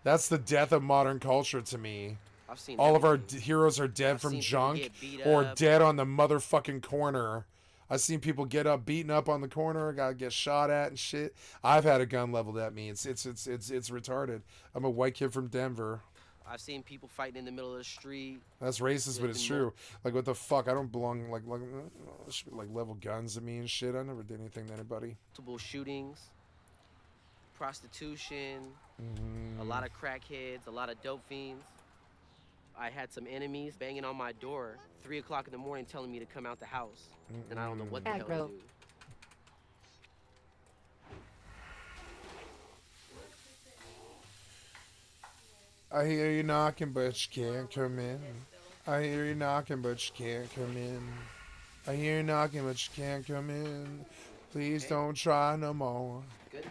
A: That's the death of modern culture to me.
U: I've seen
A: all
U: everything.
A: of our heroes are dead
U: I've
A: from
U: seen people
A: junk
U: get beat
A: or
U: up.
A: dead on the motherfucking corner. I've seen people get up, beaten up on the corner, gotta get shot at and shit. I've had a gun leveled at me. It's retarded. I'm a white kid from Denver.
U: I've seen people fighting in the middle of the street.
A: That's racist, but it's true. Like, what the fuck? I don't belong, like level guns at me and shit. I never did anything to anybody.
U: Multiple shootings, prostitution, a lot of crackheads, a lot of dope fiends. I had some enemies banging on my door 3 o'clock in the morning telling me to come out the house. And I don't know what the hell to do.
A: I hear you knocking, but you can't come in. I hear you knocking, but you can't come in. I hear you knocking, but you can't come in. Please don't try no more.
L: Good.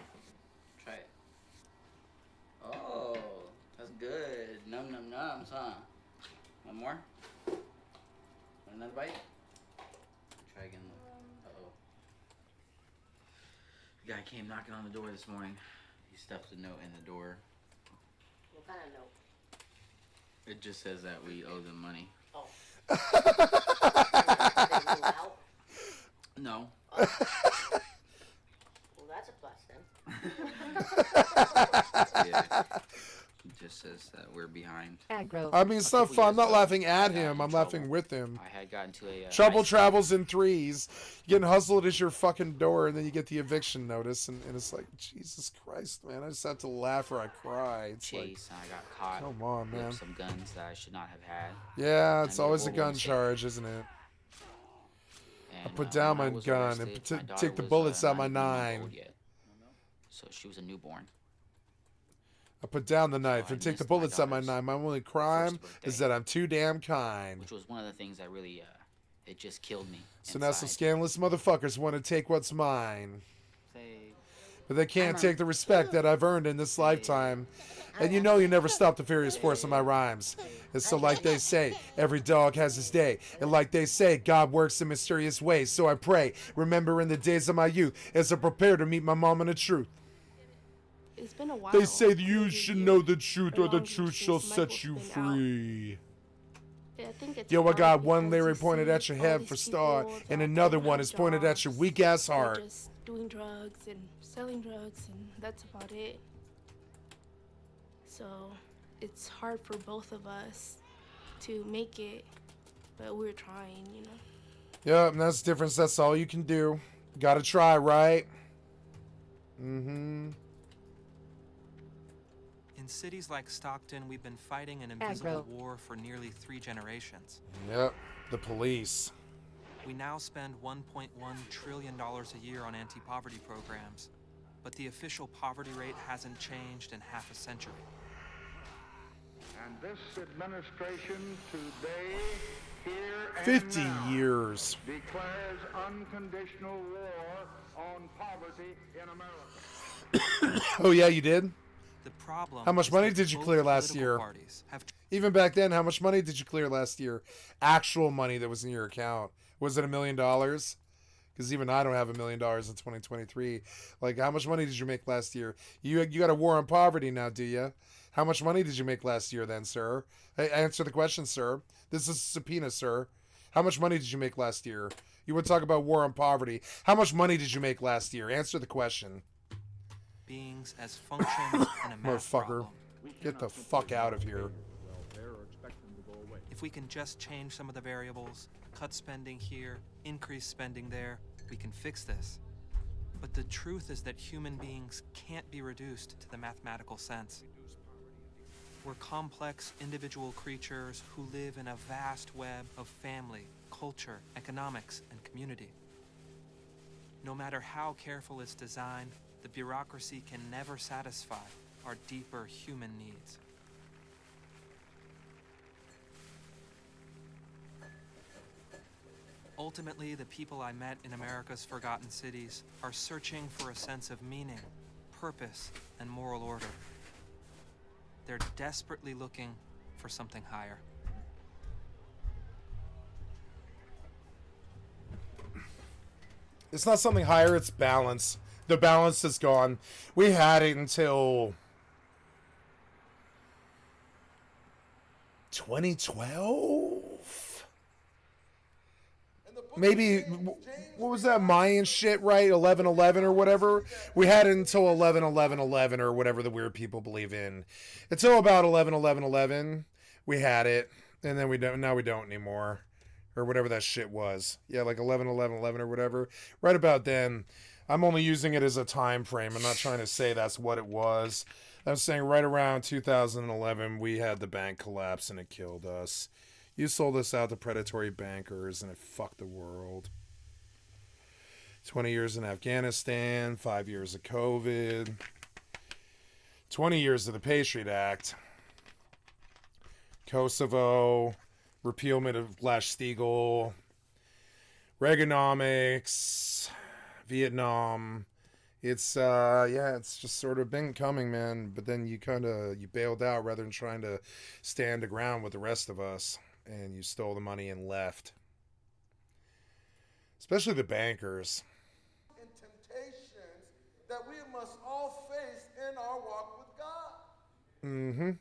L: Try it. Oh, that's good. Num num nums, huh? One more. Want another bite? Try again. Uh-oh. The guy came knocking on the door this morning. He stuffed a note in the door.
O: What kind of note?
L: It just says that we owe them money.
O: Oh.
L: No.
O: Oh. Well, that's a plus then.
L: Yeah. It just says that we're behind.
R: Aggro.
A: I mean, it's not fun. I'm not laughing at him. I'm laughing with him.
L: I had gotten to a...
A: Trouble travels in threes. You're getting hustled at your fucking door, and then you get the eviction notice, and it's like, Jesus Christ, man. I just have to laugh or I cry. It's
L: chase, and I got caught.
A: Come on, man.
L: With some guns that I should not have had.
A: Yeah, it's always a gun charge, isn't it?
L: And,
A: I put down my gun and take the bullets out my 9.
L: So she was a newborn.
A: I put down the knife and take the bullets out my 9. My only crime is that I'm too damn kind.
L: Which was one of the things that really, it just killed me.
A: So now some scandalous motherfuckers want to take what's mine. But they can't take the respect that I've earned in this lifetime. And you know you never stop the furious force of my rhymes. And so like they say, every dog has his day. And like they say, God works in mysterious ways. So I pray, remembering the days of my youth as I prepare to meet my mom in the truth.
H: It's been a while.
A: They say that you should know the truth or the truth shall set you free.
H: Yeah, I think it's
A: Yo, I got one
H: because
A: lyric
H: you
A: pointed
H: see
A: at your
H: all
A: head
H: these
A: for start,
H: people
A: and
H: that
A: another
H: don't
A: one
H: have
A: is pointed at your
H: jobs,
A: weak ass
H: they're
A: heart.
H: just doing drugs and selling drugs, and that's about it. So it's hard for both of us to make it, but we're trying, you know.
A: Yep, and that's the difference. That's all you can do. Gotta try, right? Mm-hmm.
B: In cities like Stockton, we've been fighting an invisible war for nearly 3 generations.
A: Yep, the police.
B: We now spend $1.1 trillion a year on anti-poverty programs, but the official poverty rate hasn't changed in half a century.
V: And this administration today, here and
A: 50
V: now,
A: years.
V: declares unconditional war on poverty in America.
A: Oh, yeah, you did?
B: The problem
A: How much
B: is
A: money
B: that
A: did you
B: both
A: clear last
B: political
A: year?
B: parties have
A: Even back then, how much money did you clear last year? Actual money that was in your account. Was it $1 million? Because even I don't have $1 million in 2023. Like, how much money did you make last year? You got a war on poverty now, do you? How much money did you make last year then, sir? Hey, answer the question, sir. This is a subpoena, sir. How much money did you make last year? You would talk about war on poverty. How much money did you make last year? Answer the question.
B: Beings as functions in a math problem.
A: Get the fuck out of here.
B: If we can just change some of the variables, cut spending here, increase spending there, we can fix this. But the truth is that human beings can't be reduced to the mathematical sense. We're complex individual creatures who live in a vast web of family, culture, economics, and community. No matter how careful it's designed, the bureaucracy can never satisfy our deeper human needs. Ultimately, the people I met in America's forgotten cities are searching for a sense of meaning, purpose, and moral order. They're desperately looking for something higher.
A: It's not something higher, it's balance. The balance is gone. We had it until 2012? Maybe, what was that Mayan shit, right? 11/11 or whatever? We had it until 11/11/11 or whatever the weird people believe in. Until about 11/11/11, we had it. And then now we don't anymore. Or whatever that shit was. Yeah, like 11/11/11 or whatever. Right about then. I'm only using it as a time frame. I'm not trying to say that's what it was. I'm saying right around 2011, we had the bank collapse and it killed us. You sold us out to predatory bankers and it fucked the world. 20 years in Afghanistan, 5 years of COVID, 20 years of the Patriot Act, Kosovo, repealment of Glass-Steagall, Reaganomics, Vietnam. It's it's just sort of been coming, man. But then you bailed out rather than trying to stand the ground with the rest of us, and you stole the money and left. Especially the bankers.
C: And temptations that we must all face in our walk with God.
A: Mm-hmm.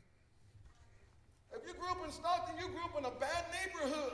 C: If you grew up in Stockton, you grew up in a bad neighborhood.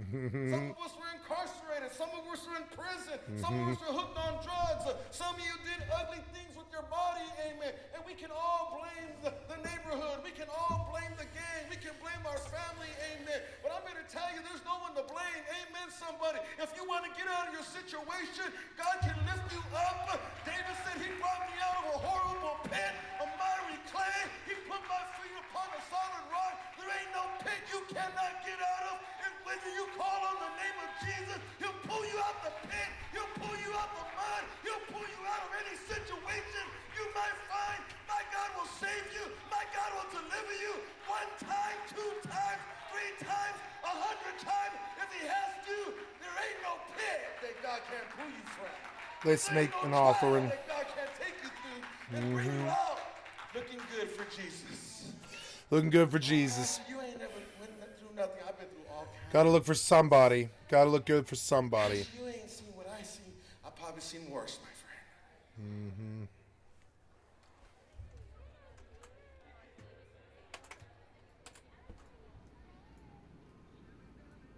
C: Some of us were incarcerated. Some of us were in prison. Some of us were hooked on drugs. Some of you did ugly things with your body, amen. And we can all blame the neighborhood. We can all blame the gang. We can blame our family, amen. But I'm here to tell you there's no one to blame, amen, somebody. If you want to get out of your situation, God can lift you up. David said he brought me out of a horrible pit, a miry clay. He put my feet upon a solid rock. There ain't no pit you cannot get out of. And whether you call on the name of Jesus, he'll pull you out the pit. He'll pull you out the mud. He'll pull you out of any situation you might find. My God will save you. My God will deliver you 1 time, 2 times, 3 times, 100 times. If he has to, there ain't no pit that God can't pull you from.
A: Let's make an offering.
C: That God can't take you through and bring you out. Looking good for Jesus.
A: Looking good for Jesus.
C: You ain't never went through nothing. I've been through all kinds.
A: Gotta look for somebody. Gotta look good for somebody.
C: You ain't seen what I seen. I've probably seen worse, my friend.
A: Mm-hmm.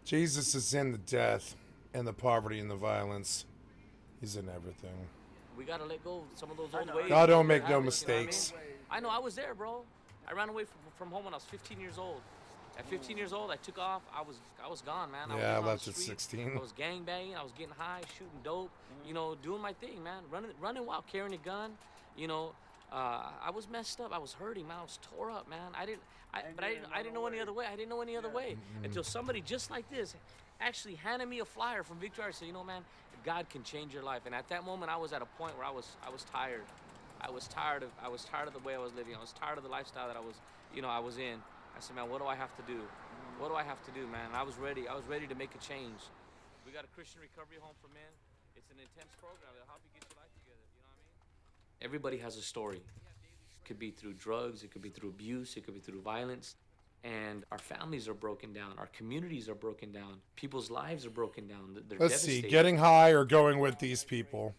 A: Jesus is in the death and the poverty and the violence. He's in everything.
F: We gotta let go of some of those old ways.
A: God don't make no
F: habits, you know what I mean?
A: mistakes.
F: I know, I was there, bro. I ran away from home when I was 15 years old. At 15 years old, I took off. I was gone, man.
A: Yeah, I
F: was
A: left
F: on
A: at
F: the street.
A: 16.
F: I was gang banging. I was getting high, shooting dope. You know, doing my thing, man. Running wild, carrying a gun. You know, I was messed up. I was hurting, man. I was tore up, man. I didn't know any other way. I didn't know any other way until somebody just like this actually handed me a flyer from Victoria and said, you know, man, God can change your life. And at that moment, I was at a point where I was tired. I was tired of the way I was living. I was tired of the lifestyle that I was in. I said, man, what do I have to do? What do I have to do, man? And I was ready. I was ready to make a change. We got a Christian recovery home for men. It's an intense program that'll help you get your life together. You know what I mean? Everybody has a story. It could be through drugs. It could be through abuse. It could be through violence. And our families are broken down. Our communities are broken down. People's lives are broken down. They're
A: Let's see,
F: devastated.
A: getting high or going with these people.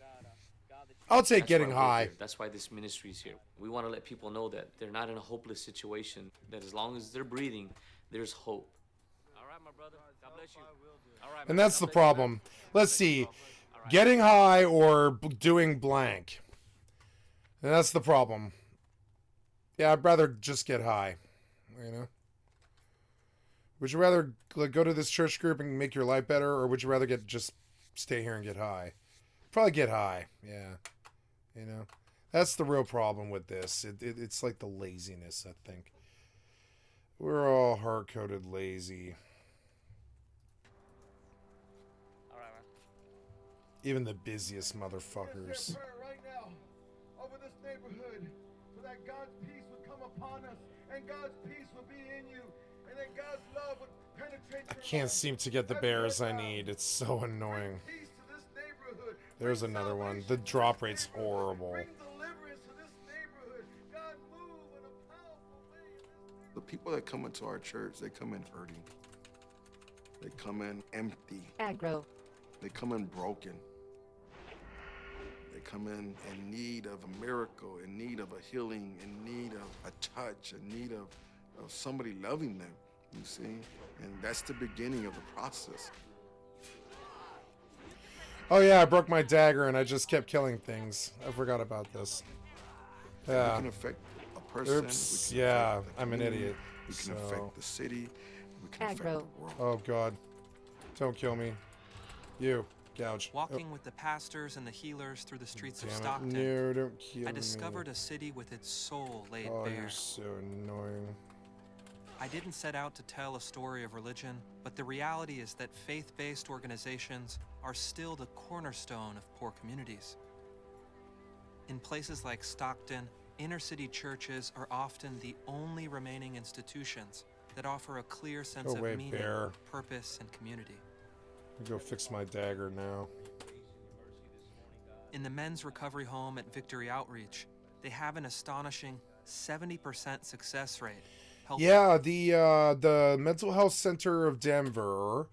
A: I'll take
F: That's
A: getting
F: why we're
A: high.
F: here. That's why this ministry is here. We want to let people know that they're not in a hopeless situation, that as long as they're breathing, there's hope. All right, my brother. God bless you. All right,
A: And
F: man.
A: that's
F: God
A: the
F: bless you, man.
A: problem. Let's see.
F: All right.
A: Getting high or doing blank. And that's the problem. Yeah, I'd rather just get high. You know? Would you rather like, go to this church group and make your life better, or would you rather just stay here and get high? Probably get high. Yeah. You know? That's the real problem with this. It's like the laziness, I think. We're all hard-coded lazy.
F: All right, man.
A: Even the busiest motherfuckers.
C: Yes, sir, prayer right now over this neighborhood so that God's peace would come upon us and God's peace would be in you and that God's love would penetrate
A: I
C: your
A: can't
C: life.
A: seem to get the bears I need. It's so annoying.
C: Peace to this neighborhood.
A: There's another one. The drop rate's horrible.
C: Bring deliverance to this neighborhood. God, move in a powerful way in this neighborhood.
D: The people that come into our church, they come in hurting. They come in empty.
R: Aggro.
D: They come in broken. They come in need of a miracle, in need of a healing, in need of a touch, in need of somebody loving them, you see? And that's the beginning of the process.
A: Oh yeah, I broke my dagger and I just kept killing things. I forgot about this. Yeah.
D: We can affect a person.
A: Oops.
D: We can
A: Yeah,
D: affect the
A: I'm an
D: community,
A: idiot.
D: We can
A: So.
D: affect the city. We can affect
R: Aggro.
D: the world.
A: Oh god. Don't kill me. You. Gouge.
B: Walking with the pastors and the healers through the streets of
A: Damn it.
B: Stockton,
A: No, don't kill
B: I
A: me.
B: discovered a city with its soul laid
A: Oh,
B: bare.
A: you're so annoying.
B: I didn't set out to tell a story of religion, but the reality is that faith-based organizations are still the cornerstone of poor communities. In places like Stockton, inner-city churches are often the only remaining institutions that offer a clear sense
A: Go
B: of
A: away,
B: meaning,
A: bear.
B: purpose, and community.
A: I'll go fix my dagger now.
B: In the men's recovery home at Victory Outreach, they have an astonishing 70% success rate. helping
A: Yeah, the Mental Health Center of Denver,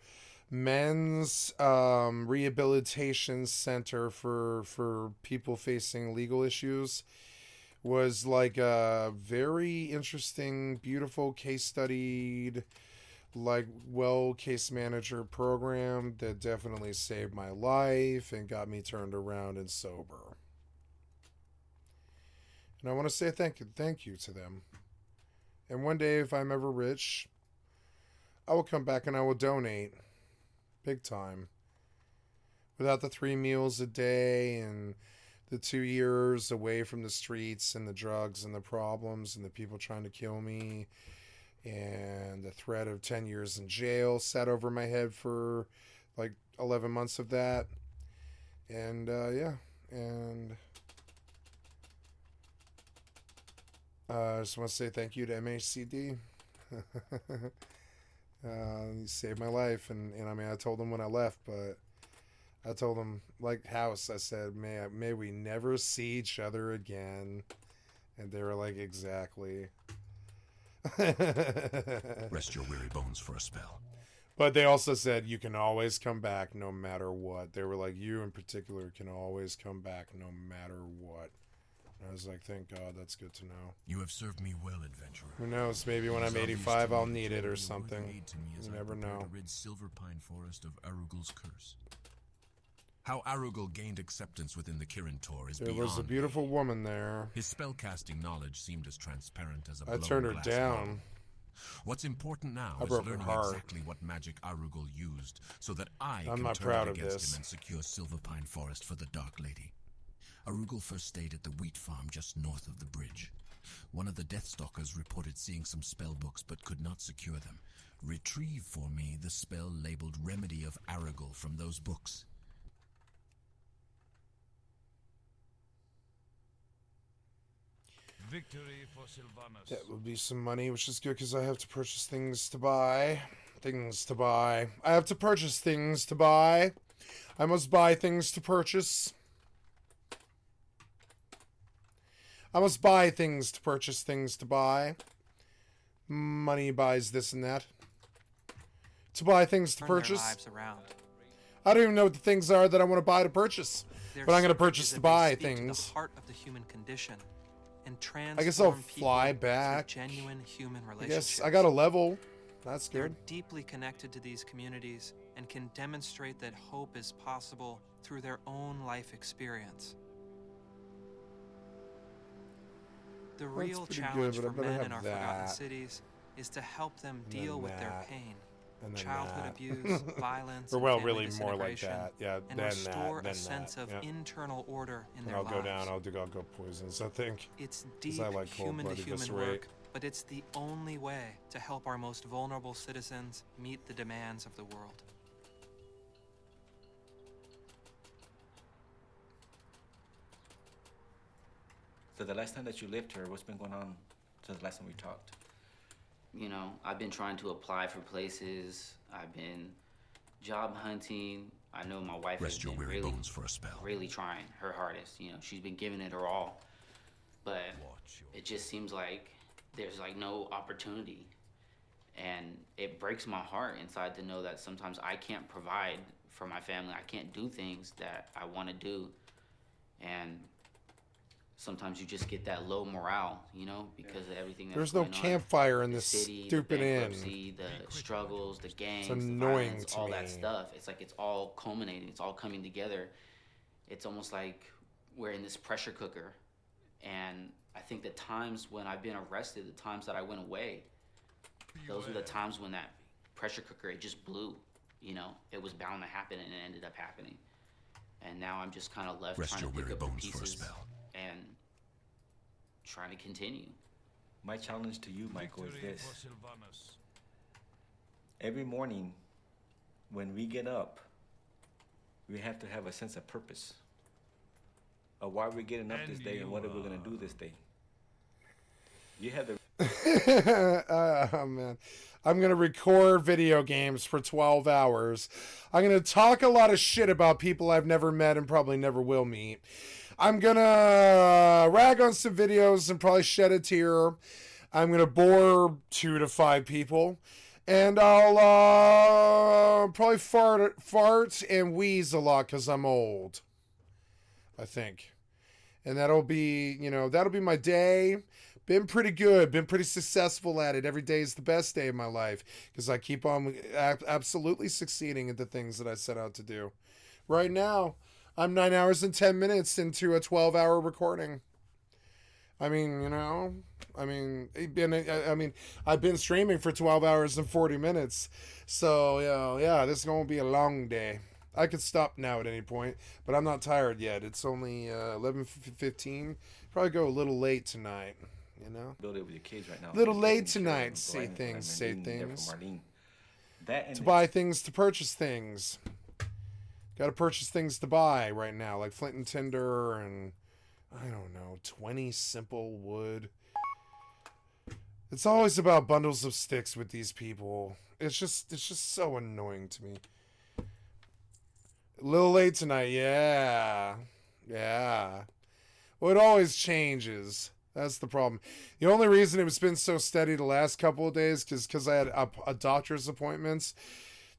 A: men's rehabilitation center for people facing legal issues, was like a very interesting, beautiful case studied, like well case manager program that definitely saved my life and got me turned around and sober. And I want to say thank you to them. And one day, if I'm ever rich, I will come back and I will donate. Big time. Without the 3 meals a day and the 2 years away from the streets and the drugs and the problems and the people trying to kill me and the threat of 10 years in jail sat over my head for like 11 months of that. And yeah, and I just want to say thank you to MHCD. You saved my life, and I mean, I told them when I left, but I told them, like House, I said, may we never see each other again. And they were like, exactly.
E: Rest your weary bones for a spell.
A: But they also said, you can always come back no matter what. They were like, you in particular can always come back no matter what. I was like, thank God, that's good to know.
E: You have served me well, adventurer.
A: Who knows, maybe when I'm 85 I'll need it or something. You never know.
E: To rid Silver Pine Forest of Arugul's curse. How Arugul gained acceptance within the Kirin Tor is
A: There
E: beyond
A: was a beautiful woman there.
E: His spellcasting knowledge seemed as transparent as a
A: I turned her down.
E: What's important now
A: I
E: is
A: broke her
E: learning
A: heart.
E: exactly what magic Arugul used so that I
A: I'm
E: can
A: not
E: turn
A: proud
E: it
A: of
E: against
A: this.
E: him and secure Silver Pine Forest for the Dark Lady. Arugul first stayed at the wheat farm just north of the bridge. One of the Deathstalkers reported seeing some spell books but could not secure them. Retrieve for me the spell labeled Remedy of Arugul from those books.
W: Victory for Sylvanus.
A: That would be some money, which is good because I have to purchase things to buy. Things to buy. I have to purchase things to buy. I must buy things to purchase. I must buy things to purchase things to buy. Money buys this and that. To buy things to
B: Turn their
A: purchase.
B: lives around.
A: I don't even know what the things are that I want to buy to purchase.
B: Their
A: But I'm going to
B: secret
A: purchase
B: is
A: to
B: that
A: buy
B: they speak to
A: things.
B: the heart of the human condition and
A: I guess I'll
B: transform
A: fly
B: people through
A: back.
B: genuine human
A: I
B: relationships.
A: guess I got a level. That's
B: They're
A: good.
B: deeply connected to these communities and can demonstrate that hope is possible through their own life experience. The
A: That's
B: real
A: pretty
B: challenge
A: good, but I
B: for
A: better
B: men
A: have
B: in our forgotten
A: that.
B: cities is to help them
A: And
B: deal
A: then
B: with their
A: that.
B: pain,
A: And then
B: childhood
A: that.
B: abuse, violence,
A: Or
B: and
A: well,
B: family
A: really more like
B: disintegration,
A: that. Yeah,
B: and
A: then
B: restore
A: that, then
B: a sense
A: that.
B: of
A: Yeah.
B: internal order in
A: And
B: their
A: I'll
B: lives.
A: go down. I'll go poisons, I think.
B: It's
A: 'Cause
B: deep,
A: I like cold-blooded
B: human-to-human
A: viscerate.
B: work, but it's the only way to help our most vulnerable citizens meet the demands of the world.
G: So the last time that you lived here, what's been going on since the last time we talked?
L: You know, I've been trying to apply for places. I've been job hunting. I know my wife
E: Rest
L: has
E: your
L: been
E: weary
L: really,
E: bones for a spell.
L: really trying her hardest. You know, she's been giving it her all. But it just seems like there's like no opportunity. And it breaks my heart inside to know that sometimes I can't provide for my family. I can't do things that I want to do. And sometimes you just get that low morale, you know, because of everything that's
A: There's no
L: going on.
A: campfire in
L: The
A: this
L: city,
A: stupid
L: the
A: inn.
L: bankruptcy, the struggles, the gangs,
A: It's
L: the
A: annoying
L: violence,
A: to
L: all
A: me.
L: that stuff. It's like it's all culminating. It's all coming together. It's almost like we're in this pressure cooker. And I think the times when I've been arrested, the times that I went away, those were the times when that pressure cooker, it just blew. You know, it was bound to happen, and it ended up happening. And now I'm just kind of left
E: Rest
L: trying
E: your
L: to pick
E: weary
L: up the
E: bones for a
L: pieces
E: spell.
L: and trying to continue.
G: My challenge to you, Michael, is this. Every morning when we get up, we have to have a sense of purpose of why we're getting up this day and what are we going to do this day. You have the
A: Oh, man. I'm going to record video games for 12 hours. I'm going to talk a lot of shit about people I've never met and probably never will meet. I'm going to rag on some videos and probably shed a tear. I'm going to bore 2 to 5 people. And I'll probably fart and wheeze a lot because I'm old, I think. And that'll be, you know, that'll be my day. Been pretty good. Been pretty successful at it. Every day is the best day of my life because I keep on absolutely succeeding at the things that I set out to do. Right now, I'm 9 hours and 10 minutes into a 12-hour recording. I mean, you know, I've been streaming for 12 hours and 40 minutes. So, yeah, this is going to be a long day. I could stop now at any point, but I'm not tired yet. It's only 11:15. Probably go a little late tonight, you know?
G: build it with your kids right now.
A: Little
G: Just
A: late
G: taking care of
A: tonight.
G: them,
A: Say
G: providing for them,
A: things,
G: and
A: say
G: being there for
A: things.
G: Marlene. That and
A: To buy things, to purchase things. Got to purchase things to buy right now, like flint and tinder and, I don't know, 20 simple wood. It's always about bundles of sticks with these people. It's just so annoying to me. A little late tonight, yeah. Yeah. Well, it always changes. That's the problem. The only reason it's been so steady the last couple of days is because I had a doctor's appointments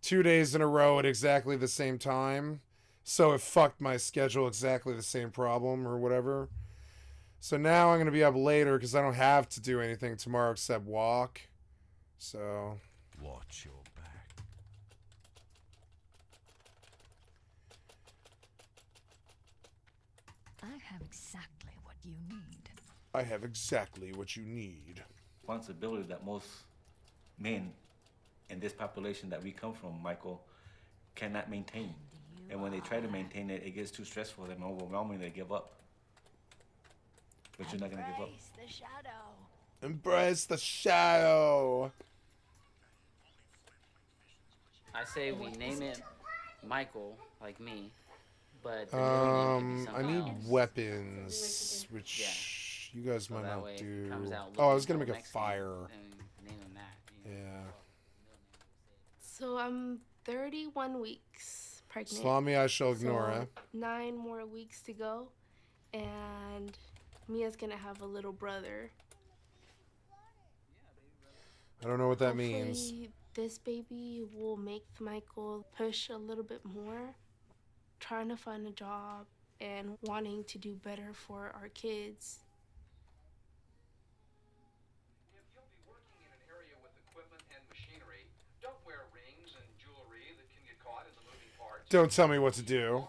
A: 2 days in a row at exactly the same time. So it fucked my schedule, exactly the same problem or whatever. So now I'm going to be up later because I don't have to do anything tomorrow except walk. So...
E: Watch your back.
J: I have exactly what you need.
A: I have exactly what you need.
G: responsibility that most men in this population that we come from, Michael, cannot maintain. And when they try to maintain it, it gets too stressful and overwhelming, they give up. But you're not going to give up.
J: Embrace the shadow.
A: Embrace the shadow.
L: I say we name it Michael, like me, but the middle name could be
A: I
L: something
A: need
L: else.
A: weapons, which you guys
L: So
A: might
L: that
A: not
L: way it
A: do.
L: comes out
A: Oh, I was
L: looking
A: gonna make a
L: next name,
A: fire.
L: then name him that.
A: Yeah.
W: So I'm 31 weeks pregnant.
A: Salami, I shall ignore
W: so
A: it.
W: 9 more weeks to go, and Mia's gonna have a little brother.
A: I don't know what that means.
W: Hopefully this baby will make Michael push a little bit more, trying to find a job and wanting to do better for our kids.
N: If you'll be working in an area with equipment and machinery,
A: Don't tell me what to do.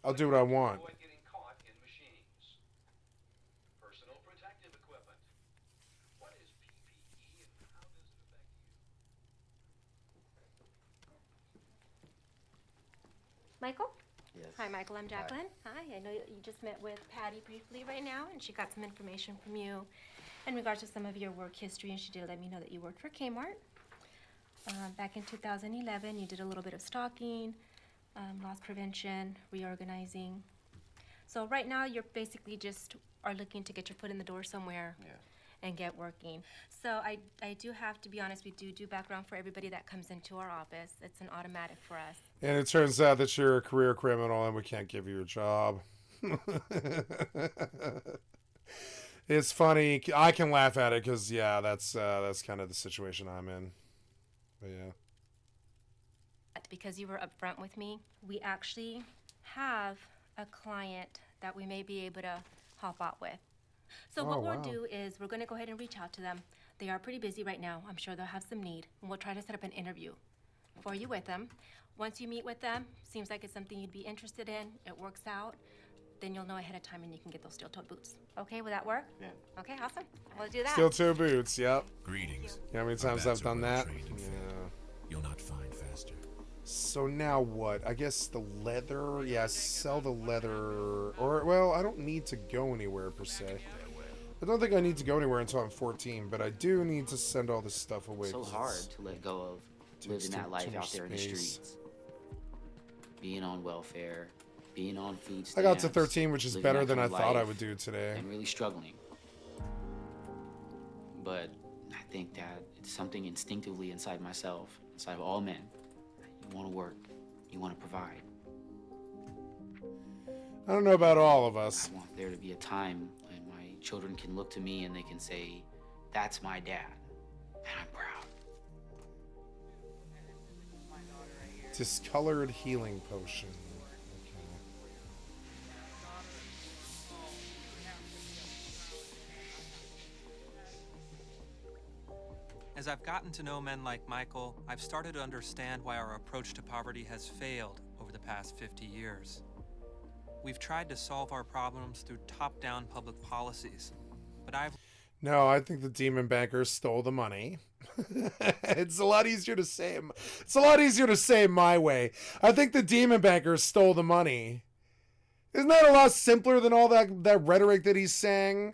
A: I'll do what I want.
I: Michael?
Q: Yes.
I: Hi, Michael. I'm Jacqueline. Hi. I know you just met with Patty briefly right now, and she got some information from you in regards to some of your work history, and she did let me know that you worked for Kmart. Back in 2011, you did a little bit of stalking, loss prevention, reorganizing. So right now, you're basically just are looking to get your foot in the door somewhere.
Q: Yeah.
I: And get working. So I do have to be honest, we do background for everybody that comes into our office. It's an automatic for us.
A: And it turns out that you're a career criminal and we can't give you a job. It's funny. I can laugh at it because, yeah, that's kind of the situation I'm in. But, yeah.
I: Because you were upfront with me, we actually have a client that we may be able to help out with. So what we'll do is we're going to go ahead and reach out to them. They are pretty busy right now. I'm sure they'll have some need. And we'll try to set up an interview for you with them. Once you meet with them, seems like it's something you'd be interested in, it works out, then you'll know ahead of time and you can get those steel-toed boots. Okay, will that work?
Q: Yeah.
I: Okay, awesome. We'll do that.
A: Steel-toe boots, yep.
E: Greetings.
A: You know how many times I've done that?
E: Yeah. You'll not find faster.
A: So now what? I guess the leather? Yeah, sell the leather. Or, well, I don't need to go anywhere per se. I don't think I need to go anywhere until I'm 14, but I do need to send all this stuff away.
L: So hard to let go of living that life out there in the streets. Being on welfare, being on food stamps.
A: I got to 13, which is better than I thought I would do today.
L: And really struggling. But I think that it's something instinctively inside myself, inside of all men. You want to work. You want to provide.
A: I don't know about all of us.
L: I want there to be a time when my children can look to me and they can say, that's my dad, and I'm proud.
A: Discolored healing potion.
B: As I've gotten to know men like Michael, I've started to understand why our approach to poverty has failed over the past 50 years. We've tried to solve our problems through top-down public policies, but
A: No, I think the demon bankers stole the money. It's a lot easier to say. It's a lot easier to say my way. I think the demon bankers stole the money. Isn't that a lot simpler than all that rhetoric that he's saying?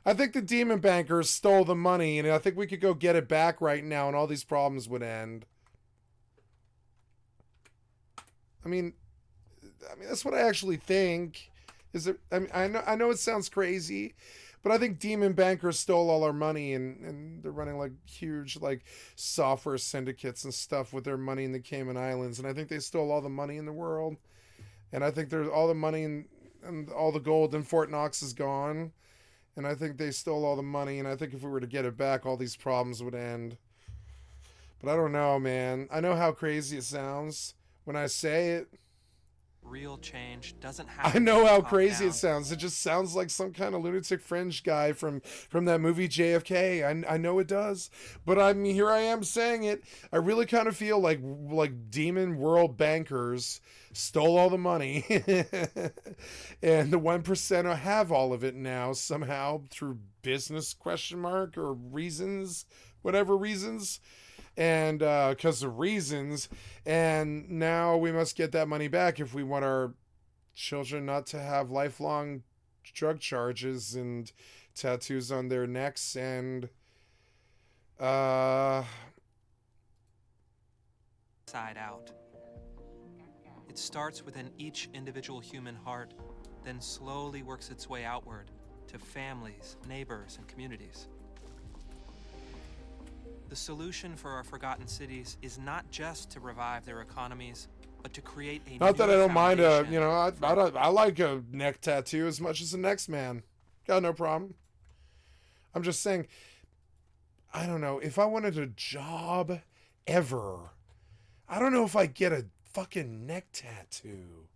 A: I think the demon bankers stole the money, and I think we could go get it back right now, and all these problems would end. I mean, that's what I actually think. Is it? I mean, I know it sounds crazy, but I think demon bankers stole all our money, and they're running like huge like software syndicates and stuff with their money in the Cayman Islands, and I think they stole all the money in the world, and I think there's all the money and all the gold in Fort Knox is gone, and I think they stole all the money, and I think if we were to get it back, all these problems would end. But I don't know, man. I know how crazy it sounds when I say it.
B: real change doesn't happen.
A: I know how
B: top
A: crazy
B: down.
A: it sounds. It just sounds like some kind of lunatic fringe guy from that movie JFK. I know it does, but I mean, here I am saying it. I really kind of feel like demon world bankers stole all the money, and the 1% have all of it now somehow through business ? Or reasons, whatever reasons. And because of reasons, and now we must get that money back if we want our children not to have lifelong drug charges and tattoos on their necks and
B: Side out. It starts within each individual human heart, then slowly works its way outward to families, neighbors, and communities. The solution for our forgotten cities is not just to revive their economies, but to create a
A: not that I don't mind
B: foundation.
A: I like a neck tattoo as much as the next man. Got no problem. I'm just saying, I don't know, if I wanted a job ever, I don't know if I get a fucking neck tattoo.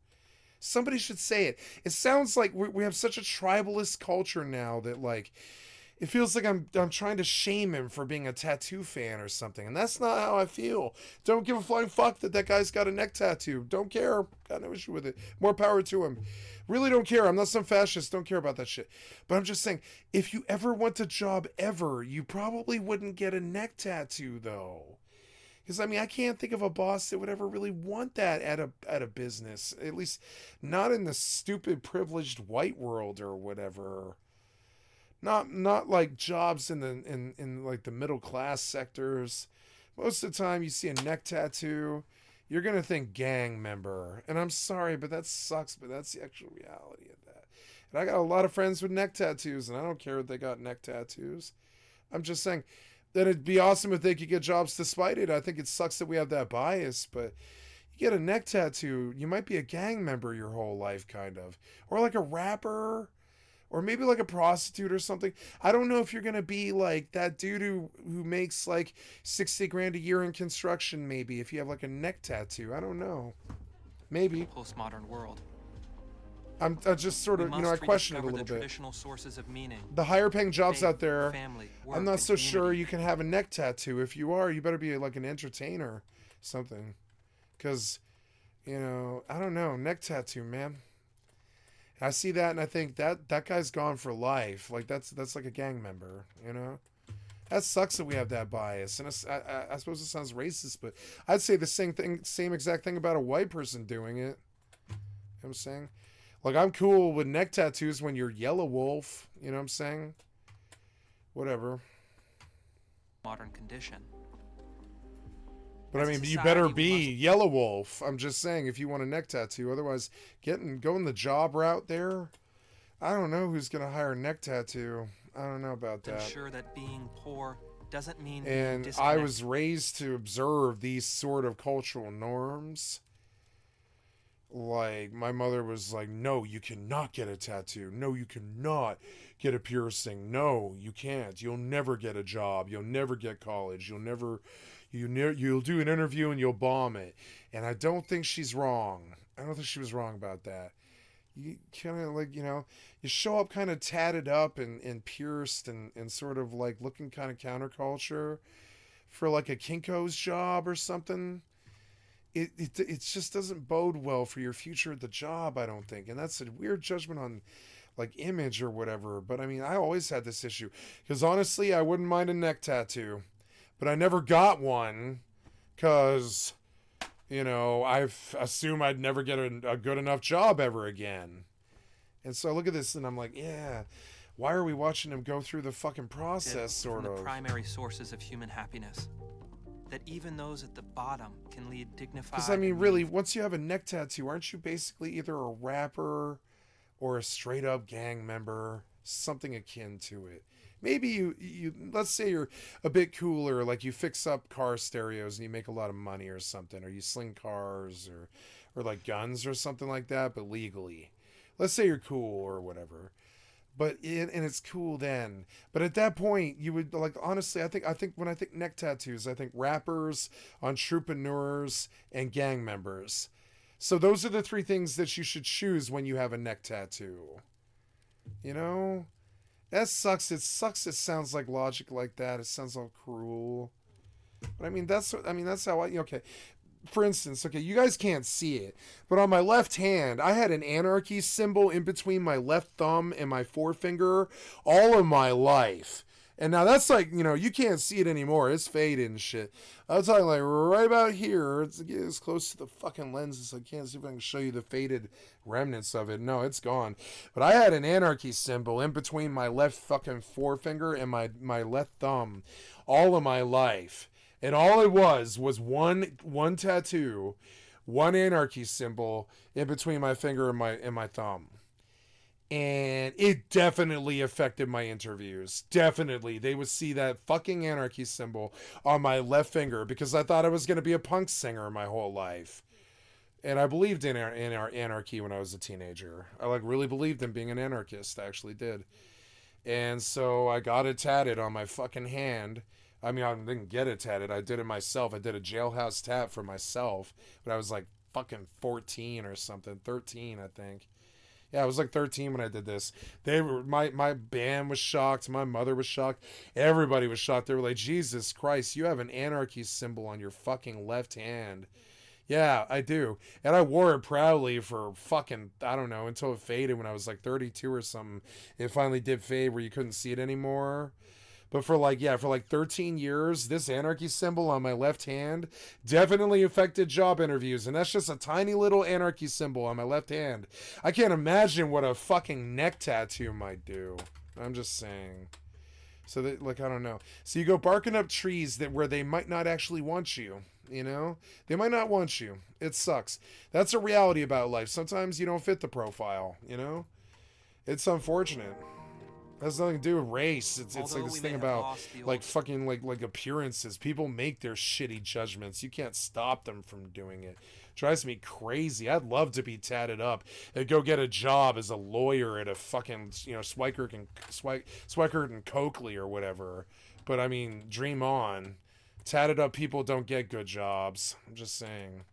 A: Somebody should say it. It sounds like we have such a tribalist culture now that like it feels like I'm trying to shame him for being a tattoo fan or something, and that's not how I feel. Don't give a flying fuck that guy's got a neck tattoo. Don't care. Got no issue with it. More power to him. Really don't care. I'm not some fascist. Don't care about that shit. But I'm just saying, if you ever want a job ever, you probably wouldn't get a neck tattoo though. Because I mean, I can't think of a boss that would ever really want that at a business. At least not in the stupid privileged white world or whatever. Not like jobs in like the middle class sectors. Most of the time you see a neck tattoo, you're gonna think gang member. And I'm sorry, but that sucks, but that's the actual reality of that. And I got a lot of friends with neck tattoos, and I don't care if they got neck tattoos. I'm just saying that it'd be awesome if they could get jobs despite it. I think it sucks that we have that bias, but you get a neck tattoo, you might be a gang member your whole life, kind of. Or like a rapper. Or maybe like a prostitute or something. I don't know if you're going to be like that dude who makes like 60 grand a year in construction, maybe, if you have like a neck tattoo. I don't know. Maybe.
B: Postmodern world.
A: I just sort of, I question it a little bit.
B: Traditional sources of meaning.
A: The higher paying jobs out there,
B: family, work,
A: I'm not so
B: community.
A: sure you can have a neck tattoo. If you are, you better be like an entertainer, something. Because, I don't know, neck tattoo, man. I see that and I think that guy's gone for life. Like that's like a gang member, That sucks that we have that bias. And I suppose it sounds racist, but I'd say the same exact thing about a white person doing it. You know what I'm saying? Like I'm cool with neck tattoos when you're Yellow Wolf. You know what I'm saying? Whatever.
B: Modern condition.
A: But I mean, you better be Yellow Wolf. I'm just saying, if you want a neck tattoo, otherwise, going the job route there, I don't know who's gonna hire a neck tattoo. I don't know about that.
B: Ensure that being poor doesn't mean
A: and
B: being
A: I was raised to observe these sort of cultural norms. Like my mother was like, "No, you cannot get a tattoo. No, you cannot get a piercing. No, you can't. You'll never get a job. You'll never get college. You'll do an interview and you'll bomb it." And I don't think she's wrong. I don't think she was wrong about that. You kind of like, you show up kind of tatted up and pierced and sort of like looking kind of counterculture for like a Kinko's job or something. It just doesn't bode well for your future at the job, I don't think. And that's a weird judgment on like image or whatever. But I mean, I always had this issue because honestly, I wouldn't mind a neck tattoo. But I never got one because, I assume I'd never get a good enough job ever again. And so I look at this and I'm like, yeah, why are we watching him go through the fucking process, sort of?
B: The primary sources of human happiness. That even those at the bottom can lead dignified.
A: Because, I mean, really, once you have a neck tattoo, aren't you basically either a rapper or a straight up gang member? Something akin to it. Maybe you let's say you're a bit cooler, like you fix up car stereos and you make a lot of money or something, or you sling cars or like guns or something like that, but legally. Let's say you're cool or whatever. And it's cool then. But at that point, you would like honestly, I think when I think neck tattoos, I think rappers, entrepreneurs, and gang members. So those are the three things that you should choose when you have a neck tattoo. That sucks. It sucks. It sounds like logic like that. It sounds all cruel. But I mean, that's how okay. For instance, okay, you guys can't see it, but on my left hand, I had an anarchy symbol in between my left thumb and my forefinger all of my life. And now that's like, you can't see it anymore. It's faded and shit. I was talking like right about here. It's as close to the fucking lens as I can. See if I can show you the faded remnants of it. No, it's gone. But I had an anarchy symbol in between my left fucking forefinger and my left thumb all of my life. And all it was one tattoo, one anarchy symbol in between my finger and my thumb. And it definitely affected my interviews. Definitely. They would see that fucking anarchy symbol on my left finger because I thought I was going to be a punk singer my whole life. And I believed in our anarchy when I was a teenager. I really believed in being an anarchist. I actually did. And so I got it tatted on my fucking hand. I mean, I didn't get it tatted. I did it myself. I did a jailhouse tat for myself. But I was like fucking 14 or something. 13, I think. Yeah, I was like 13 when I did this. They were my band was shocked. My mother was shocked. Everybody was shocked. They were like, Jesus Christ, you have an anarchy symbol on your fucking left hand. Yeah, I do. And I wore it proudly for fucking, I don't know, until it faded when I was like 32 or something. It finally did fade where you couldn't see it anymore. But for like 13 years, this anarchy symbol on my left hand definitely affected job interviews. And that's just a tiny little anarchy symbol on my left hand. I can't imagine what a fucking neck tattoo might do. I'm just saying. So that, like, I don't know. So you go barking up trees that where they might not actually want you. You know, they might not want you. It sucks. That's a reality about life. Sometimes you don't fit the profile, you know, it's unfortunate. It has nothing to do with race. It's like this thing about like fucking like appearances. People make their shitty judgments. You can't stop them from doing it. Drives me crazy. I'd love to be tatted up and go get a job as a lawyer at a fucking, you know, Swikert and Coakley or whatever. But I mean, dream on. Tatted up people don't get good jobs. I'm just saying.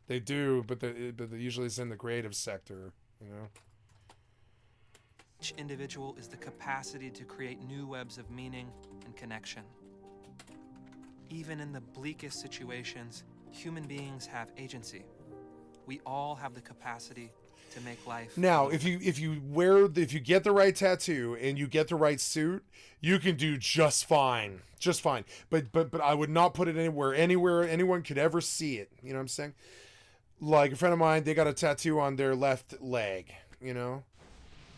A: They do, but they usually it's in the creative sector, you know.
B: Each individual is the capacity to create new webs of meaning and connection. Even in the bleakest situations, human beings have agency. We all have the capacity to make life.
A: Now, if you get the right tattoo and you get the right suit, you can do just fine. Just fine. But I would not put it anywhere anyone could ever see it. You know what I'm saying? Like a friend of mine, they got a tattoo on their left leg, you know?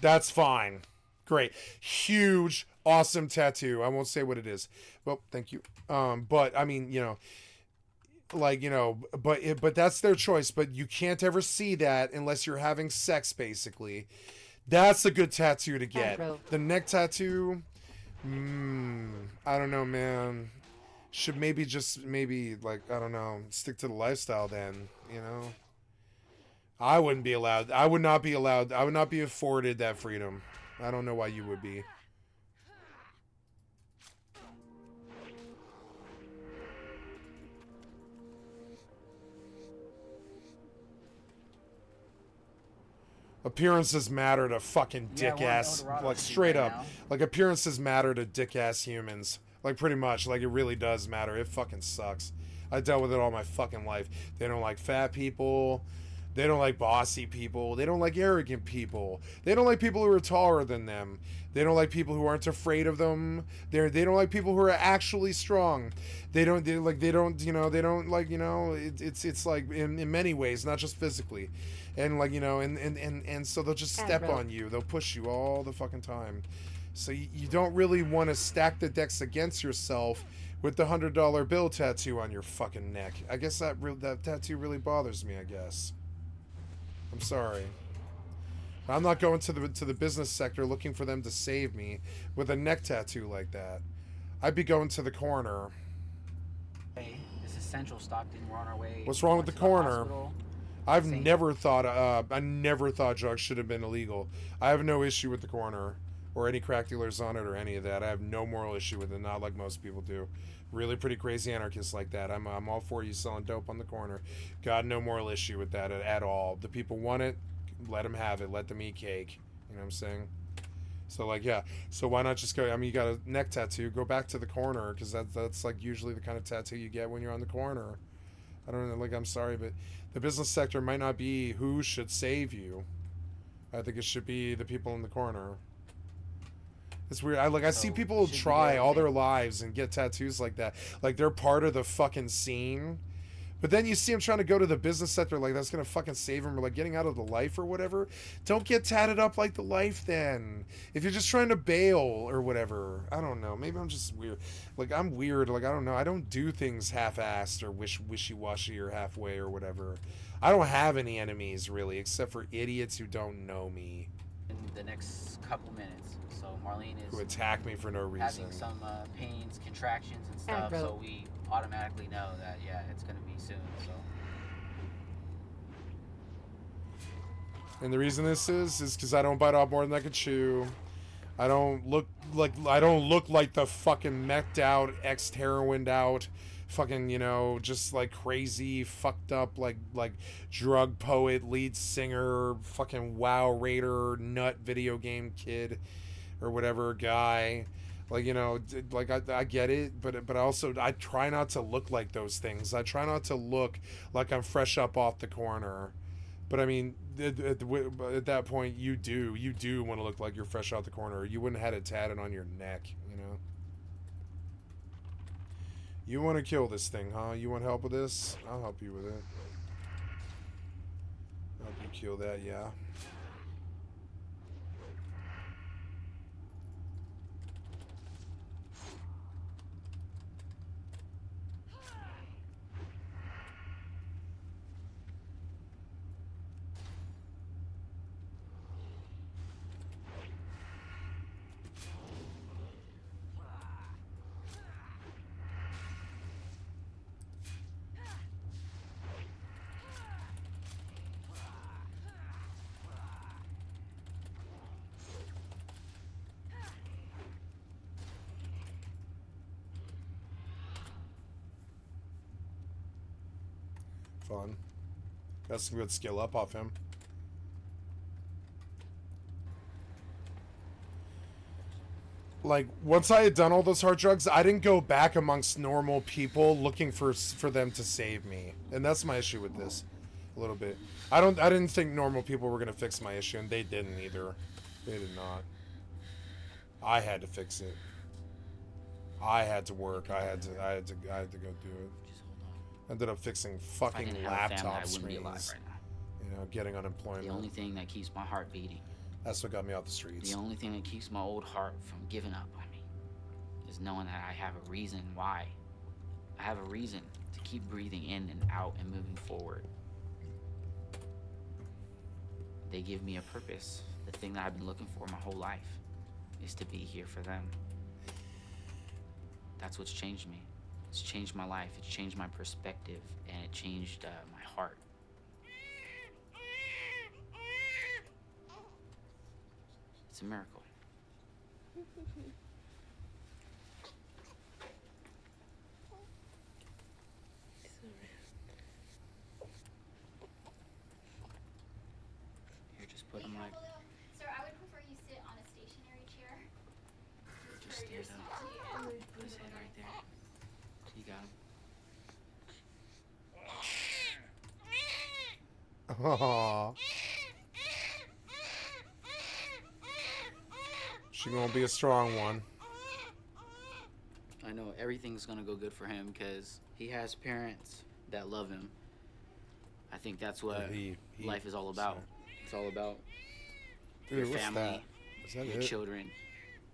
A: That's fine. Great. Huge, awesome tattoo. I won't say what it is. Well, thank you. But I mean, you know, like, you know, but that's their choice. But you can't ever see that unless you're having sex, basically. That's a good tattoo to get. The neck tattoo, I don't know, man. Should maybe like, I don't know, stick to the lifestyle then, you know? I wouldn't be allowed. I would not be allowed. I would not be afforded that freedom. I don't know why you would be. Appearances matter to fucking dick ass, like straight up. Like appearances matter to dick ass humans. Like pretty much, like it really does matter. It fucking sucks. I dealt with it all my fucking life. They don't like fat people. They don't like bossy people. They don't like arrogant people. They don't like people who are taller than them. They don't like people who aren't afraid of them. They don't like people who are actually strong. It's like in many ways, not just physically. And like, you know, and so they'll just step on you. They'll push you all the fucking time. So you don't really want to stack the decks against yourself with the $100 bill tattoo on your fucking neck. I guess that tattoo really bothers me, I guess. I'm sorry. I'm not going to the business sector looking for them to save me with a neck tattoo like that. I'd be going to the corner.
K: Hey, this is Central Stockton. We're on our way.
A: What's wrong with the corner?
K: Hospital.
A: I never thought drugs should have been illegal. I have no issue with the corner or any crack dealers on it or any of that. I have no moral issue with it, not like most people do. Really pretty crazy anarchists like that. I'm all for you selling dope on the corner. Got no moral issue with that at all. The people want it, let them have it. Let them eat cake. You know what I'm saying? So like, yeah. So why not just go? I mean, you got a neck tattoo. Go back to the corner because that's like usually the kind of tattoo you get when you're on the corner. I don't know. Like, I'm sorry, but the business sector might not be who should save you. I think it should be the people in the corner. It's weird. I see people try all their lives and get tattoos like that. Like they're part of the fucking scene. But then you see them trying to go to the business sector like that's going to fucking save them or like getting out of the life or whatever. Don't get tatted up like the life then. If you're just trying to bail or whatever. I don't know. Maybe I'm just weird. Like I'm weird. Like I don't know. I don't do things half-assed or wishy-washy or halfway or whatever. I don't have any enemies really except for idiots who don't know me.
K: In the next couple minutes. So Marlene is
A: who attack me for no reason.
K: Having some pains, contractions, and stuff. So we automatically know that it's gonna be soon. So.
A: And the reason this is because I don't bite off more than I can chew. I don't look like the fucking meched out, ex-heroined out, fucking, you know, just like crazy, fucked up, like drug poet, lead singer, fucking WoW raider, nut video game kid, or whatever guy. Like, you know, like I get it, but also I try not to look like those things. I try not to look like I'm fresh up off the corner. But I mean, at that point, you do want to look like you're fresh out the corner. You wouldn't have had it tatted on your neck, you know. You want to kill this thing, huh? You want help with this? I'll help you with it. I'll help you kill that, yeah. Fun. Got some good skill up off him. Like, once I had done all those hard drugs, I didn't go back amongst normal people looking for them to save me. And that's my issue with this. A little bit. I didn't think normal people were gonna fix my issue, and they didn't either. They did not. I had to fix it. I had to work. I had to go do it. Ended up fixing fucking laptop screens. You know, getting unemployment.
L: The only thing that keeps my heart beating.
A: That's what got me off the streets.
L: The only thing that keeps my old heart from giving up on me is knowing that I have a reason why. I have a reason to keep breathing in and out and moving forward. They give me a purpose. The thing that I've been looking for my whole life is to be here for them. That's what's changed me. It's changed my life. It's changed my perspective, and it changed my heart. It's a miracle. Here, just put them like.
M: Sir, I would prefer you sit on a stationary chair.
L: Just stand up. Put his head right there. You got him.
A: Aww. She gonna be a strong one.
L: I know everything's gonna go good for him because he has parents that love him. I think that's what life is all about. It's all about your family, your children.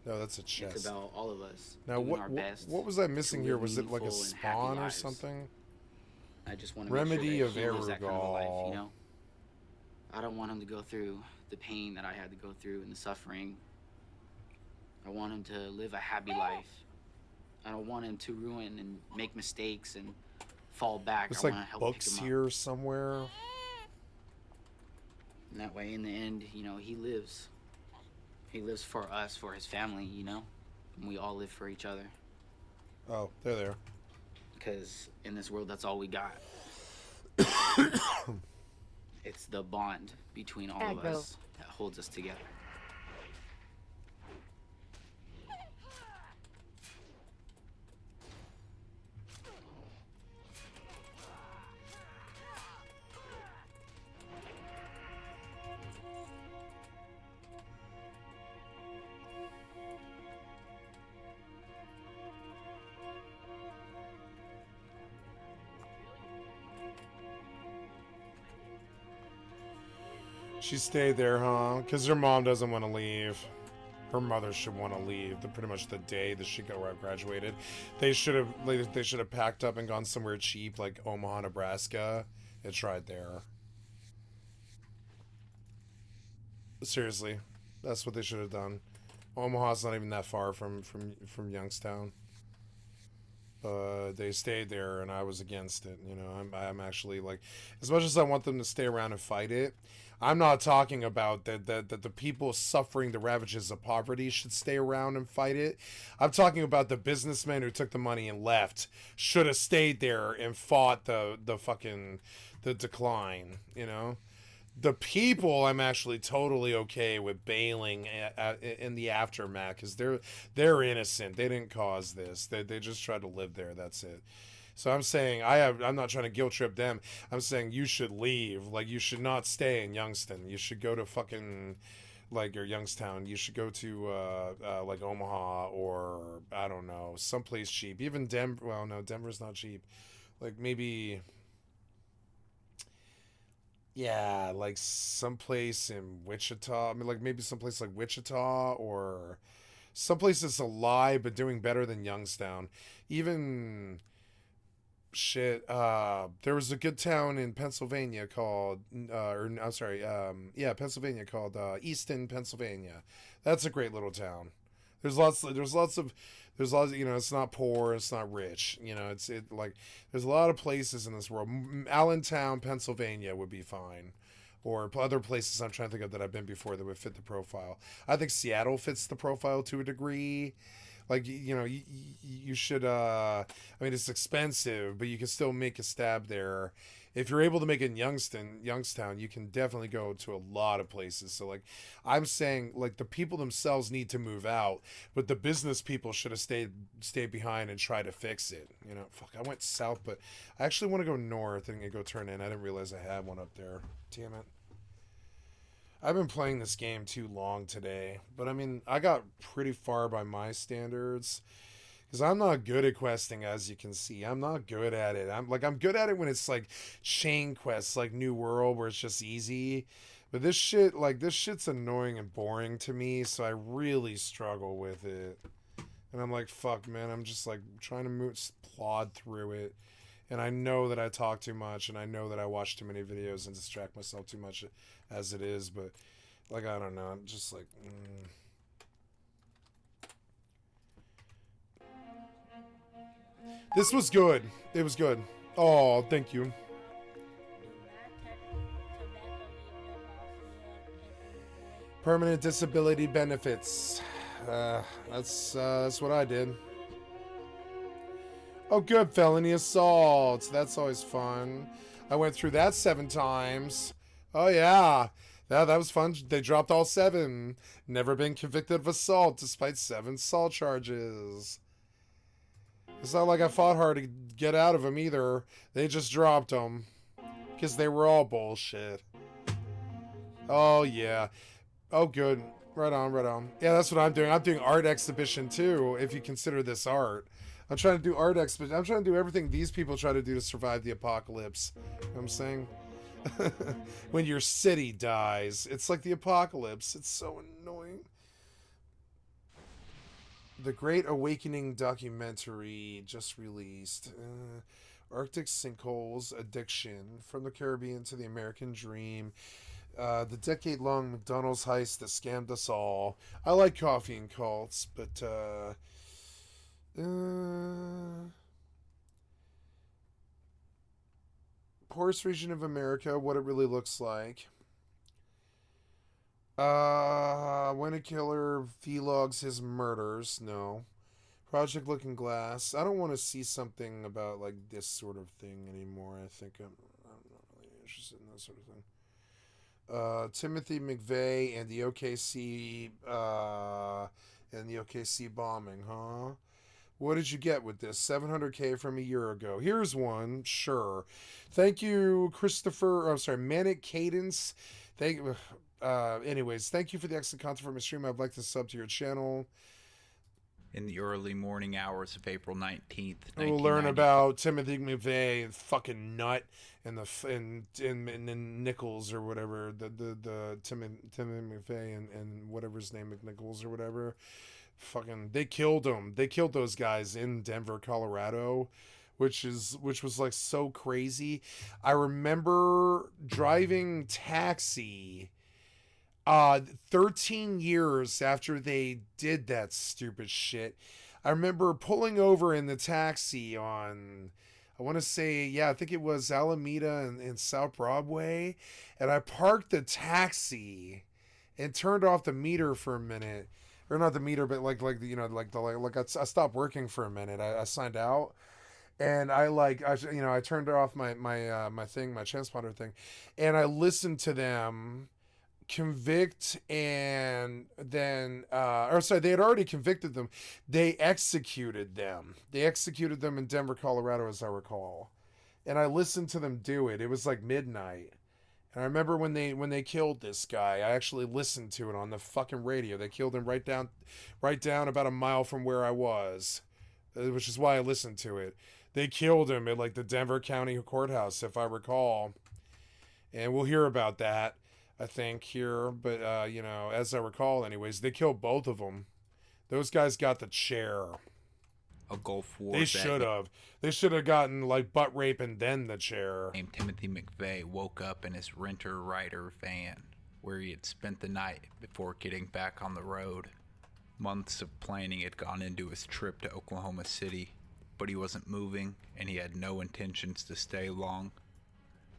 A: No, that's a chest.
L: It's about all of us
A: now,
L: doing
A: what
L: our best.
A: what was I missing here? Was it like a
L: meaningful and happy
A: spawn or
L: lives.
A: something?
L: I just want to make
A: Remedy
L: sure
A: of
L: that he lives that kind of a life, you
A: Erugol.
L: know? I don't want him to go through the pain that I had to go through and the suffering. I want him to live a happy life. I don't want him to ruin and make mistakes and fall back.
A: There's
L: I
A: like
L: want to help
A: books
L: pick him
A: here
L: up.
A: somewhere.
L: And that way, in the end, you know, he lives. He lives for us, for his family, you know? And we all live for each other.
A: Oh, they're there.
L: Because in this world, that's all we got. It's the bond between all of us that holds us together.
A: She stayed there, huh? Because her mom doesn't want to leave. Her mother should want to leave. Pretty much the day that she graduated, they should have packed up and gone somewhere cheap like Omaha, Nebraska. and tried there. Seriously, that's what they should have done. Omaha's not even that far from Youngstown. but they stayed there, and I was against it. You know, I'm actually like, as much as I want them to stay around and fight it, I'm not talking about that the people suffering the ravages of poverty should stay around and fight it. I'm talking about the businessmen who took the money and left should have stayed there and fought the decline. You know, the people I'm actually totally okay with bailing in the aftermath because they're innocent. They didn't cause this. They just tried to live there. That's it. So I'm saying I'm not trying to guilt trip them. I'm saying you should leave. Like, you should not stay in Youngstown. You should go to fucking like, or Youngstown. You should go to like Omaha, or I don't know, someplace cheap. Even Denver. Well, no, Denver's not cheap. Like, maybe, yeah, like someplace in Wichita. I mean, like maybe someplace like Wichita, or someplace that's alive but doing better than Youngstown. Even shit, there was a good town in Pennsylvania called or I'm sorry, Pennsylvania, called Easton, Pennsylvania. That's a great little town. There's lots of, you know, it's not poor, it's not rich, you know, like, there's a lot of places in this world. Allentown, Pennsylvania would be fine, or other places I'm trying to think of that I've been before that would fit the profile. I think Seattle fits the profile to a degree. Like, you know, you should, I mean, it's expensive, but you can still make a stab there. If you're able to make it in Youngstown, you can definitely go to a lot of places. So, like, I'm saying, like, the people themselves need to move out, but the business people should have stayed behind and try to fix it. You know, fuck, I went south, but I actually want to go north and go turn in. I didn't realize I had one up there. Damn it. I've been playing this game too long today, but I mean, I got pretty far by my standards, because I'm not good at questing, as you can see. I'm not good at it. I'm good at it when it's like chain quests, like New World, where it's just easy. But this shit's annoying and boring to me, so I really struggle with it. And I'm like, fuck, man, I'm just like trying to plod through it. And I know that I talk too much, and I know that I watch too many videos and distract myself too much as it is, but, like, I don't know, I'm just like, This was good. It was good. Oh, thank you. Permanent disability benefits. That's what I did. Oh, good. Felony assault. That's always fun. I went through that 7 times. Oh, yeah. That was fun. They dropped all 7. Never been convicted of assault despite 7 assault charges. It's not like I fought hard to get out of them either. They just dropped them. Because they were all bullshit. Oh, yeah. Oh, good. Right on, right on. Yeah, that's what I'm doing. I'm doing art exhibition too, if you consider this art. I'm trying to do art exhibition. I'm trying to do everything these people try to do to survive the apocalypse. You know what I'm saying? When your city dies, it's like the apocalypse. It's so annoying. The Great Awakening documentary just released. Arctic sinkholes, addiction, from the Caribbean to the American dream. The decade-long McDonald's heist that scammed us all. I like coffee and cults, but poorest region of America, what it really looks like. When a killer vlogs his murders. No. Project Looking Glass. I don't want to see something about like this sort of thing anymore. I think I'm not really interested in that sort of thing. Timothy McVeigh and the OKC bombing, huh? What did you get with this? 700K from a year ago. Here's one, sure. Thank you, Christopher. I'm sorry, Manic Cadence. Anyways, thank you for the excellent content from my stream. I'd like to sub to your channel.
P: In the early morning hours of April 19th,
A: we'll learn about Timothy McVeigh, fucking nut, and Nichols or whatever, the Timothy McVeigh and whatever his name, McNichols or whatever. Fucking, they killed him. They killed those guys in Denver, Colorado, which was like so crazy. I remember driving taxi 13 years after they did that stupid shit. I remember pulling over in the taxi on, I want to say, yeah, I think it was Alameda and South Broadway. And I parked the taxi and turned off the meter for a minute. Or not the meter, but like I stopped working for a minute. I signed out. And I turned off my thing, my transponder thing. And I listened to them convict, and then they had already convicted them. They executed them in Denver, Colorado, as I recall. And I listened to them do it. It was like midnight, and I remember when they killed this guy, I actually listened to it on the fucking radio. They killed him right down about a mile from where I was, which is why I listened to it. They killed him at like the Denver County Courthouse, if I recall, and we'll hear about that, I think, here. But, as I recall, anyways, they killed both of them. Those guys got the chair.
P: A Gulf War
A: They should have. They should have gotten, like, butt rape and then the chair.
P: Named Timothy McVeigh woke up in his renter-rider van, where he had spent the night before getting back on the road. Months of planning had gone into his trip to Oklahoma City, but he wasn't moving, and he had no intentions to stay long.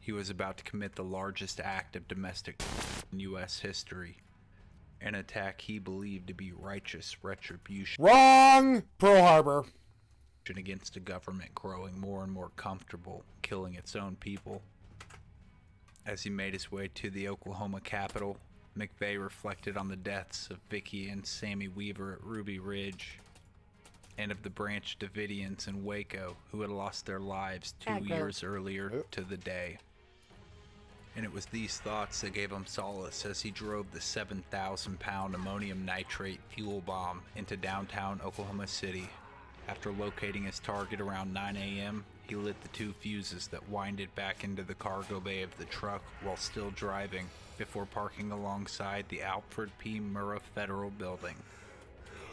P: He was about to commit the largest act of domestic in U.S. history, an attack he believed to be righteous retribution.
A: Wrong! Pearl Harbor.
P: Against a government growing more and more comfortable killing its own people. As he made his way to the Oklahoma Capitol, McVeigh reflected on the deaths of Vicky and Sammy Weaver at Ruby Ridge, and of the Branch Davidians in Waco who had lost their lives 2 years earlier to the day. And it was these thoughts that gave him solace as he drove the 7,000-pound ammonium nitrate fuel bomb into downtown Oklahoma City. After locating his target around 9 a.m., he lit the 2 fuses that winded back into the cargo bay of the truck while still driving, before parking alongside the Alfred P. Murrah Federal Building.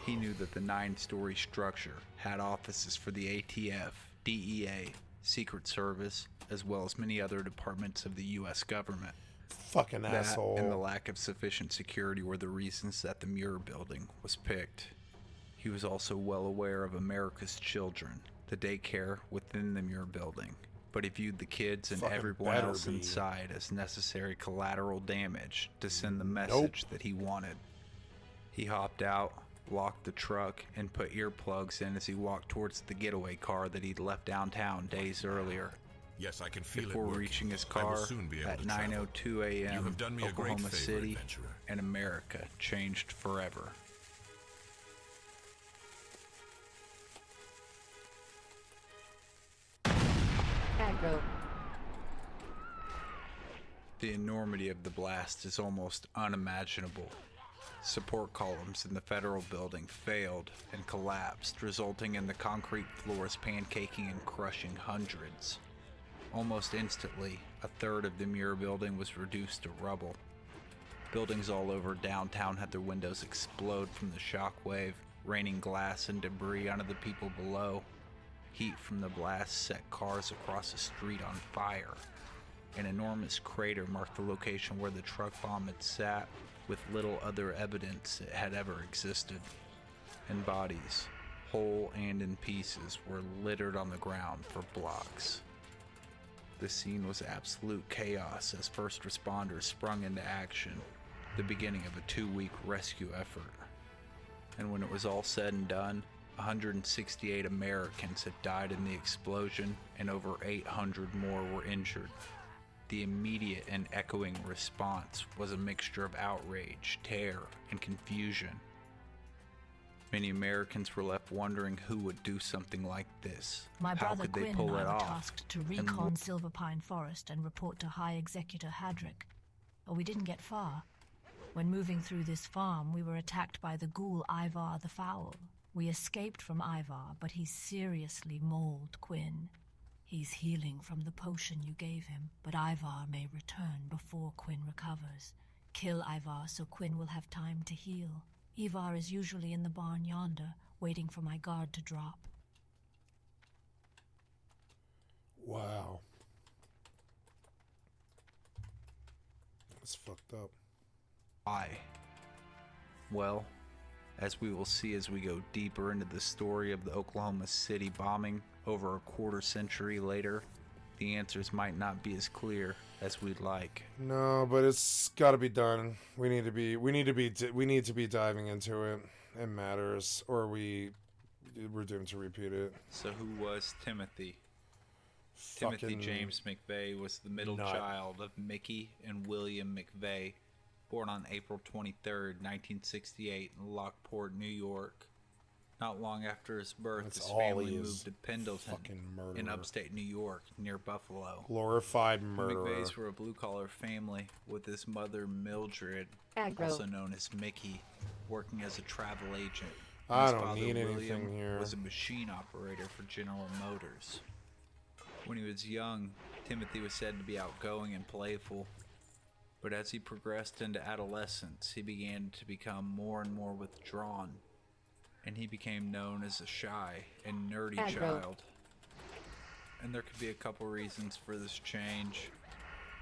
P: He knew that the 9-story structure had offices for the ATF, DEA, Secret Service, as well as many other departments of the U.S. government.
A: Fucking asshole.
P: That and the lack of sufficient security were the reasons that the Muir Building was picked. He was also well aware of America's Children, the daycare within the Muir Building, but he viewed the kids and everyone else inside as necessary collateral damage to send the message that he wanted. He hopped out, locked the truck, and put earplugs in as he walked towards the getaway car that he'd left downtown days earlier.
S: Yes, I can feel
P: Before
S: it working.
P: reaching his
S: I will
P: car
S: soon be able
P: at
S: to travel.
P: 9:02 a.m.,
S: You have done me a great
P: Oklahoma
S: favor,
P: City
S: adventurer.
P: and America changed forever.
R: Aggro.
P: The enormity of the blast is almost unimaginable. Support columns in the federal building failed and collapsed, resulting in the concrete floors pancaking and crushing hundreds. Almost instantly, a third of the Muir building was reduced to rubble. Buildings all over downtown had their windows explode from the shockwave, raining glass and debris onto the people below. Heat from the blast set cars across the street on fire. An enormous crater marked the location where the truck bomb had sat, with little other evidence it had ever existed. And bodies, whole and in pieces, were littered on the ground for blocks. The scene was absolute chaos as first responders sprung into action, the beginning of a 2-week rescue effort. And when it was all said and done, 168 Americans had died in the explosion and over 800 more were injured. The immediate and echoing response was a mixture of outrage, terror, and confusion. Many Americans were left wondering who would do something like this.
J: My
P: How
J: brother
P: could they
J: Quinn
P: pull
J: and I
P: it
J: were
P: off?
J: tasked to
P: And
J: recon Silver Pine Forest and report to High Executor Hadrick. But we didn't get far. When moving through this farm, we were attacked by the ghoul Ivar the Foul. We escaped from Ivar, but he seriously mauled Quinn. He's healing from the potion you gave him, but Ivar may return before Quinn recovers. Kill Ivar so Quinn will have time to heal. Ivar is usually in the barn yonder, waiting for my guard to drop.
A: Wow. That's fucked up.
P: Why? Well, As we will see as we go deeper into the story of the Oklahoma City bombing over a quarter century later, the answers might not be as clear as we'd like.
A: No, but it's got to be done. We need to be diving into it. It matters, or we're doomed to repeat it.
P: So who was Timothy? Timothy James McVeigh was the middle child of Mickey and William McVeigh, born on April 23rd, 1968 in Lockport, New York. Not long after his birth, his family moved to Pendleton in upstate New York, near Buffalo.
A: Glorified
P: The
A: murderer.
P: McVeighs were a blue-collar family, with his mother Mildred, also known as Mickey, working as a travel agent.
A: I
P: His
A: don't
P: father,
A: need
P: William,
A: anything here.
P: was a machine operator for General Motors. When he was young, Timothy was said to be outgoing and playful. But as he progressed into adolescence, he began to become more and more withdrawn, and he became known as a shy and nerdy child. And there could be a couple reasons for this change.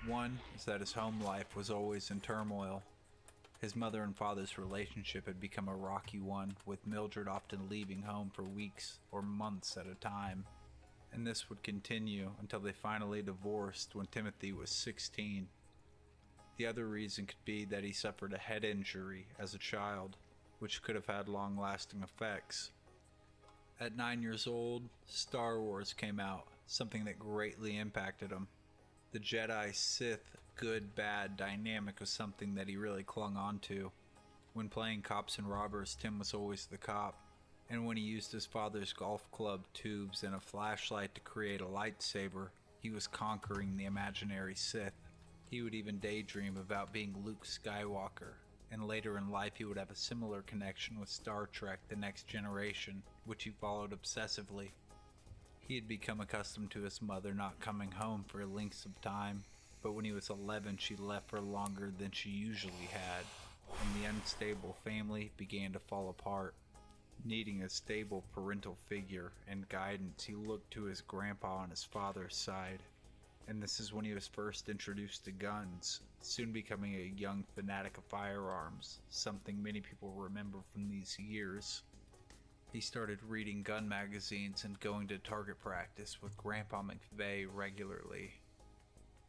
P: One is that his home life was always in turmoil. His mother and father's relationship had become a rocky one, with Mildred often leaving home for weeks or months at a time. And this would continue until they finally divorced when Timothy was 16. The other reason could be that he suffered a head injury as a child, which could have had long-lasting effects. At 9 years old, Star Wars came out, something that greatly impacted him. The Jedi-Sith good-bad dynamic was something that he really clung on to. When playing cops and robbers, Tim was always the cop, and when he used his father's golf club tubes and a flashlight to create a lightsaber, he was conquering the imaginary Sith. He would even daydream about being Luke Skywalker, and later in life he would have a similar connection with Star Trek: The Next Generation, which he followed obsessively. He had become accustomed to his mother not coming home for lengths of time, but when he was 11 she left for longer than she usually had, and the unstable family began to fall apart. Needing a stable parental figure and guidance, he looked to his grandpa on his father's side. And this is when he was first introduced to guns, soon becoming a young fanatic of firearms, something many people remember from these years. He started reading gun magazines and going to target practice with Grandpa McVeigh regularly.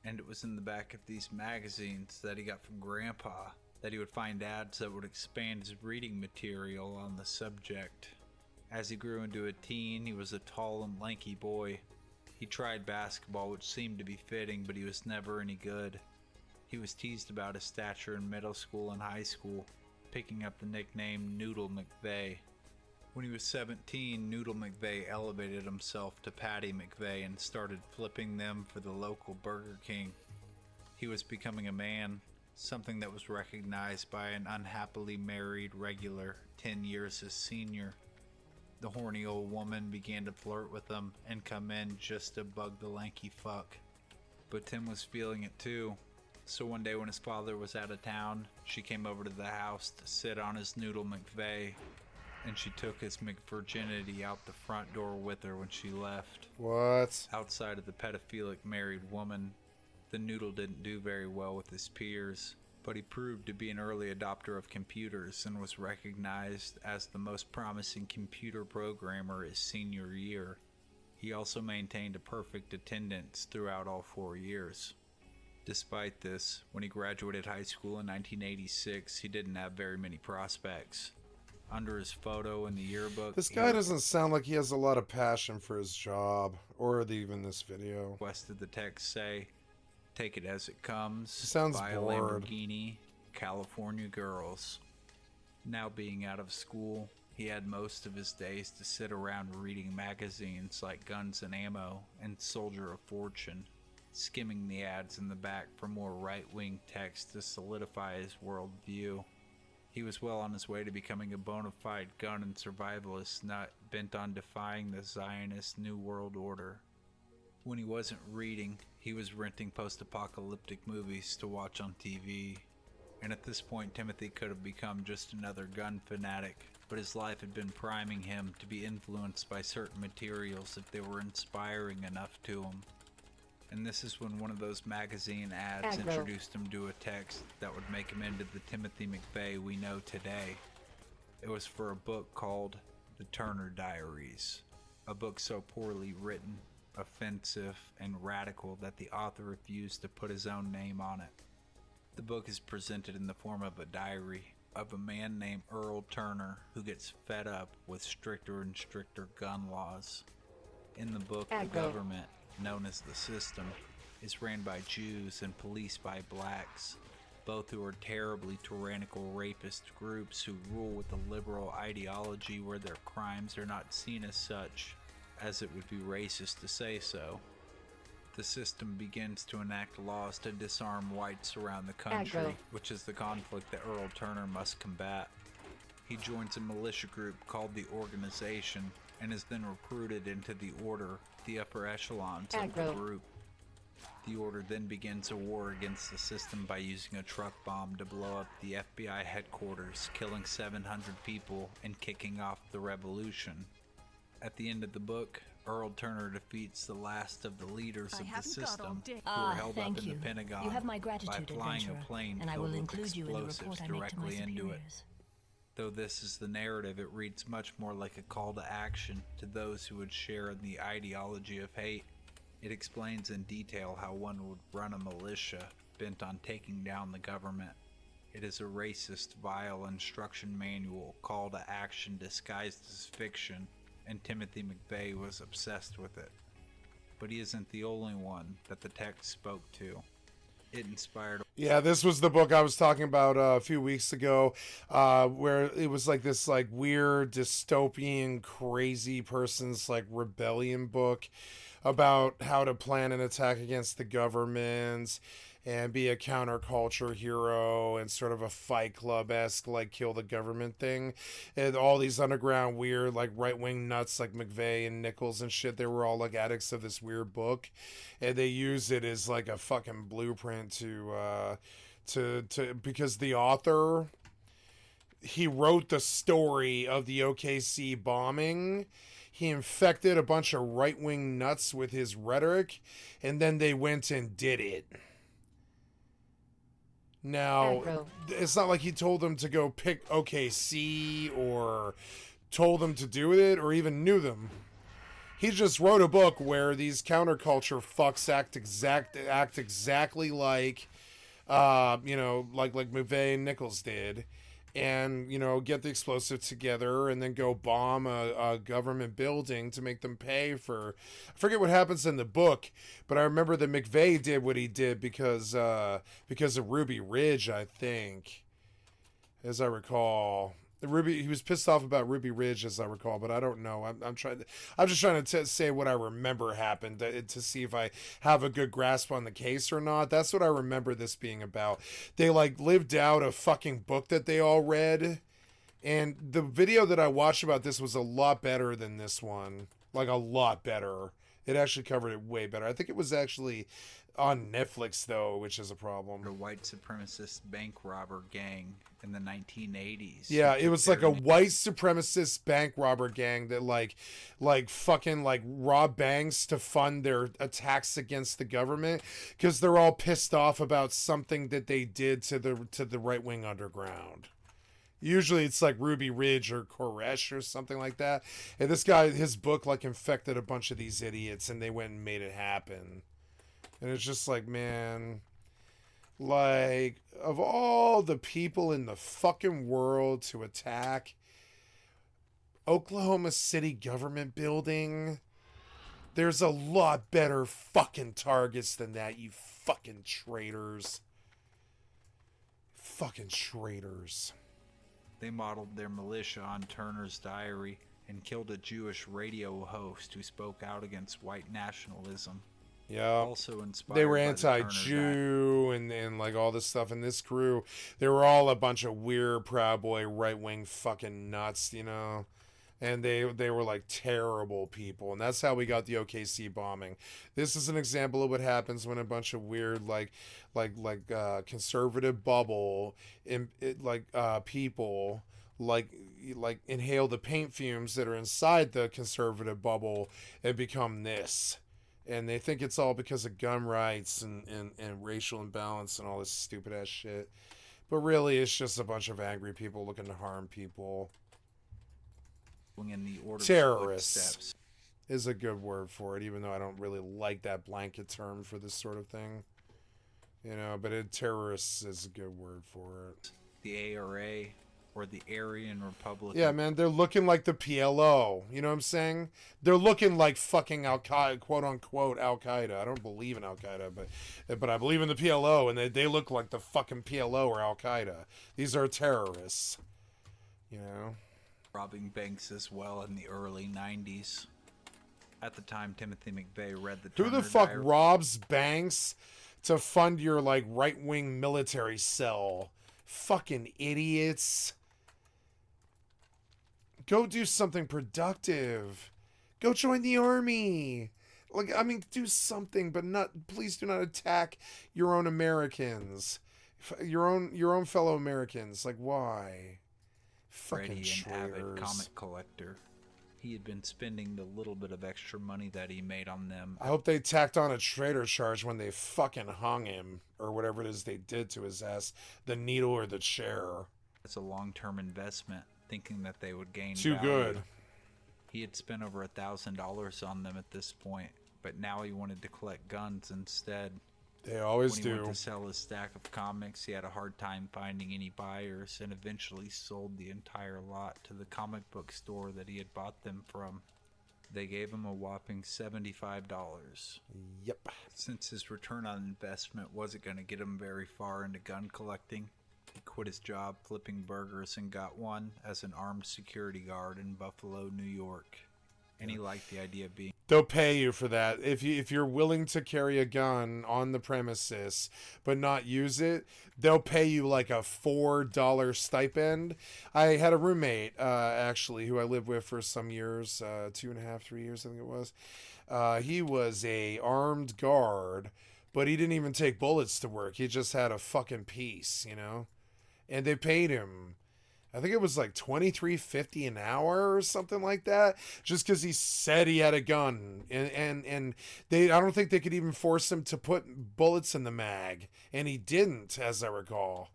P: And it was in the back of these magazines that he got from Grandpa that he would find ads that would expand his reading material on the subject. As he grew into a teen, he was a tall and lanky boy. He tried basketball, which seemed to be fitting, but he was never any good. He was teased about his stature in middle school and high school, picking up the nickname Noodle McVeigh. When he was 17, Noodle McVeigh elevated himself to Patty McVeigh and started flipping them for the local Burger King. He was becoming a man, something that was recognized by an unhappily married regular 10 years his senior. The horny old woman began to flirt with him and come in just to bug the lanky fuck. But Tim was feeling it too. So one day when his father was out of town, she came over to the house to sit on his Noodle McVeigh, and she took his McVirginity out the front door with her when she left.
A: What?
P: Outside of the pedophilic married woman, the Noodle didn't do very well with his peers, but he proved to be an early adopter of computers and was recognized as the most promising computer programmer his senior year. He also maintained a perfect attendance throughout all 4 years. Despite this, when he graduated high school in 1986, he didn't have very many prospects. Under his photo in the yearbook,
A: This guy doesn't sound like he has a lot of passion for his job, or even this video.
P: requested the text say, "Take it as it comes.
A: Sounds
P: Buy a
A: bored.
P: Lamborghini, California girls." Now being out of school, he had most of his days to sit around reading magazines like Guns and Ammo and Soldier of Fortune, skimming the ads in the back for more right-wing text to solidify his worldview. He was well on his way to becoming a bona fide gun and survivalist nut bent on defying the Zionist New World Order. When he wasn't reading, he was renting post-apocalyptic movies to watch on TV. And at this point, Timothy could have become just another gun fanatic, but his life had been priming him to be influenced by certain materials if they were inspiring enough to him. And this is when one of those magazine ads introduced him to a text that would make him into the Timothy McVeigh we know today. It was for a book called The Turner Diaries, a book so poorly written, offensive, and radical that the author refused to put his own name on it. The book is presented in the form of a diary of a man named Earl Turner who gets fed up with stricter and stricter gun laws. In the book, the government, known as the system, is ran by Jews and policed by blacks, both who are terribly tyrannical rapist groups who rule with a liberal ideology where their crimes are not seen as such, as it would be racist to say so. The system begins to enact laws to disarm whites around the country, which is the conflict that Earl Turner must combat. He joins a militia group called the Organization and is then recruited into the Order, the upper echelons of the group. The Order then begins a war against the system by using a truck bomb to blow up the FBI headquarters, killing 700 people and kicking off the revolution. At the end of the book, Earl Turner defeats the last of the leaders of the system who are held up in the Pentagon
J: You have my
P: by
J: gratitude,
P: flying
J: adventurer,
P: a plane
J: and I
P: filled
J: will
P: with
J: include you in the
P: explosives
J: report I make to my
P: directly into it.
J: superiors.
P: Though this is the narrative, it reads much more like a call to action to those who would share in the ideology of hate. It explains in detail how one would run a militia bent on taking down the government. It is a racist, vile instruction manual, call to action disguised as fiction, and Timothy McVeigh was obsessed with it. But he isn't the only one that the text spoke to. It inspired...
A: Yeah, this was the book I was talking about a few weeks ago, where it was like this like weird dystopian crazy person's like rebellion book about how to plan an attack against the government and be a counterculture hero and sort of a Fight Club-esque like kill the government thing. And all these underground weird like right-wing nuts like McVeigh and Nichols and shit, they were all like addicts of this weird book, and they use it as like a fucking blueprint to because the author, he wrote the story of the OKC bombing. He infected a bunch of right-wing nuts with his rhetoric, and then they went and did it. Now, it's not like he told them to go pick OKC or told them to do it or even knew them. He just wrote a book where these counterculture fucks act exactly like, like McVeigh and Nichols did. And, get the explosives together and then go bomb a government building to make them pay for... I forget what happens in the book, but I remember that McVeigh did what he did because of Ruby Ridge, I think, as I recall. He was pissed off about Ruby Ridge, as I recall, but I don't know. I'm just trying to say what I remember happened to see if I have a good grasp on the case or not. That's what I remember this being about. They like lived out a fucking book that they all read, and the video that I watched about this was a lot better than this one. Like a lot better. It actually covered it way better. I think it was actually on Netflix though, which is a problem.
P: A white supremacist bank robber gang in the 1980s.
A: Yeah, it was like a white supremacist bank robber gang that like fucking like rob banks to fund their attacks against the government because they're all pissed off about something that they did to the right-wing underground. Usually it's like Ruby Ridge or Koresh or something like that. And this guy, his book like infected a bunch of these idiots and they went and made it happen. And it's just like, man, like, of all the people in the fucking world to attack Oklahoma City government building, there's a lot better fucking targets than that, you fucking traitors. Fucking traitors.
P: They modeled their militia on Turner's diary and killed a Jewish radio host who spoke out against white nationalism.
A: Yeah,
P: also inspired
A: they were
P: by the
A: anti-Jew and like all this stuff. And this crew, they were all a bunch of weird Proud Boy right-wing fucking nuts, and they were like terrible people. And that's how we got the OKC bombing. This is an example of what happens when a bunch of weird conservative bubble people like inhale the paint fumes that are inside the conservative bubble and become this. And they think it's all because of gun rights and racial imbalance and all this stupid ass shit. But really, it's just a bunch of angry people looking to harm people.
P: in the order of
A: Terrorists
P: footsteps.
A: is a good word for it, even though I don't really like that blanket term for this sort of thing. You know, but terrorists is a good word for it.
P: The ARA, or the Aryan Republic.
A: Yeah, man, they're looking like the PLO. You know what I'm saying? They're looking like fucking Al-Qaeda, quote-unquote Al-Qaeda. I don't believe in Al-Qaeda, but I believe in the PLO, and they look like the fucking PLO or Al-Qaeda. These are terrorists. You know?
P: Robbing banks as well in the early 90s. At the time, Timothy McVeigh read the
A: Who the fuck robs banks to fund your, like, right-wing military cell? Fucking idiots. Go do something productive. Go join the army. Like, I mean, do something, but please do not attack your own Americans. Your own fellow Americans. Like, why? Fucking
P: Freddie, an avid
A: traitors.
P: comic collector. He had been spending the little bit of extra money that he made on them.
A: I hope they tacked on a traitor charge when they fucking hung him, or whatever it is they did to his ass. The needle or the chair.
P: It's a long-term investment, thinking that they would gain
A: Too
P: value.
A: good.
P: He had spent over $1,000 on them at this point, but now he wanted to collect guns instead.
A: They always
P: when he
A: do.
P: went to sell his stack of comics, he had a hard time finding any buyers, and eventually sold the entire lot to the comic book store that he had bought them from. They gave him a whopping $75.
A: Yep.
P: Since his return on investment wasn't going to get him very far into gun collecting, he quit his job flipping burgers and got one as an armed security guard in Buffalo, New York. And he liked the idea of being...
A: They'll pay you for that. If you're willing to carry a gun on the premises but not use it, they'll pay you like a $4 stipend. I had a roommate, actually, who I lived with for some years, 2.5, 3 years, I think it was. He was a armed guard, but he didn't even take bullets to work. He just had a fucking piece, you know? And they paid him, I think it was like $23.50 an hour or something like that, just because he said he had a gun, and I don't think they could even force him to put bullets in the mag, and he didn't, as I recall.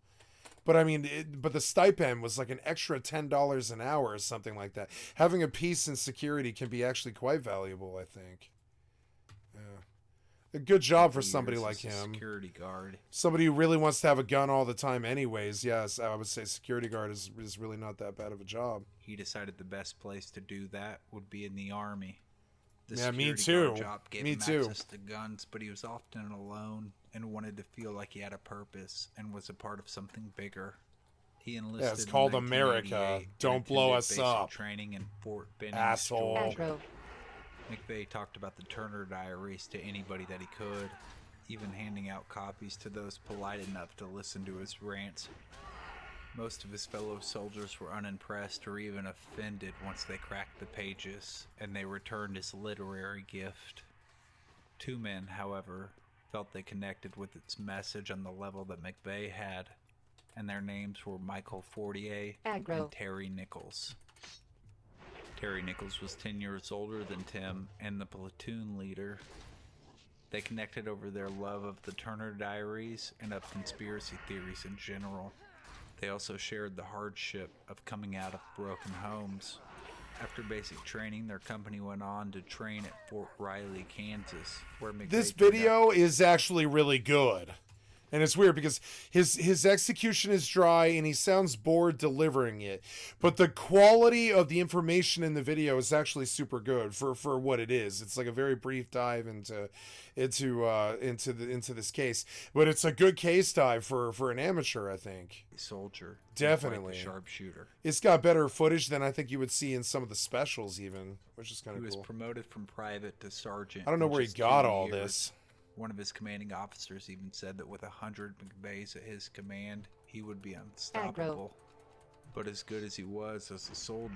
A: But I mean, but the stipend was like an extra $10 an hour or something like that. Having a piece in security can be actually quite valuable, I think. Yeah. A good job for somebody like him.
P: Security guard.
A: Somebody who really wants to have a gun all the time anyways. Yes, I would say security guard is really not that bad of a job.
P: He decided the best place to do that would be in the army. The
A: Yeah, me
P: security guard
A: too.
P: job gave
A: Me
P: him
A: too.
P: access to guns, but he was often alone and wanted to feel like he had a purpose and was a part of something bigger. He enlisted.
A: Yeah, it's called
P: in
A: America.
P: 1988
A: Don't
P: and
A: blow
P: attended
A: us
P: basic
A: up.
P: Training in Fort Benning,
A: Asshole.
P: Georgia. McVeigh talked about the Turner Diaries to anybody that he could, even handing out copies to those polite enough to listen to his rants. Most of his fellow soldiers were unimpressed or even offended once they cracked the pages, and they returned his literary gift. Two men, however, felt they connected with its message on the level that McVeigh had, and their names were Michael Fortier and Terry Nichols. Terry Nichols was 10 years older than Tim and the platoon leader. They connected over their love of the Turner Diaries and of conspiracy theories in general. They also shared the hardship of coming out of broken homes. After basic training, their company went on to train at Fort Riley, Kansas, where McVeigh
A: This
P: turned
A: video is actually really good. And it's weird because his execution is dry and he sounds bored delivering it. But the quality of the information in the video is actually super good for what it is. It's like a very brief dive into this case. But it's a good case dive for an amateur, I think.
P: Soldier.
A: Definitely.
P: The sharpshooter.
A: It's got better footage than I think you would see in some of the specials even, which is kind of
P: He
A: cool.
P: was promoted from private to sergeant.
A: I don't know
P: in
A: where he
P: just
A: got
P: 2
A: all
P: years.
A: this.
P: One of his commanding officers even said that with 100 McVeighs at his command, he would be unstoppable. But as good as he was as a soldier,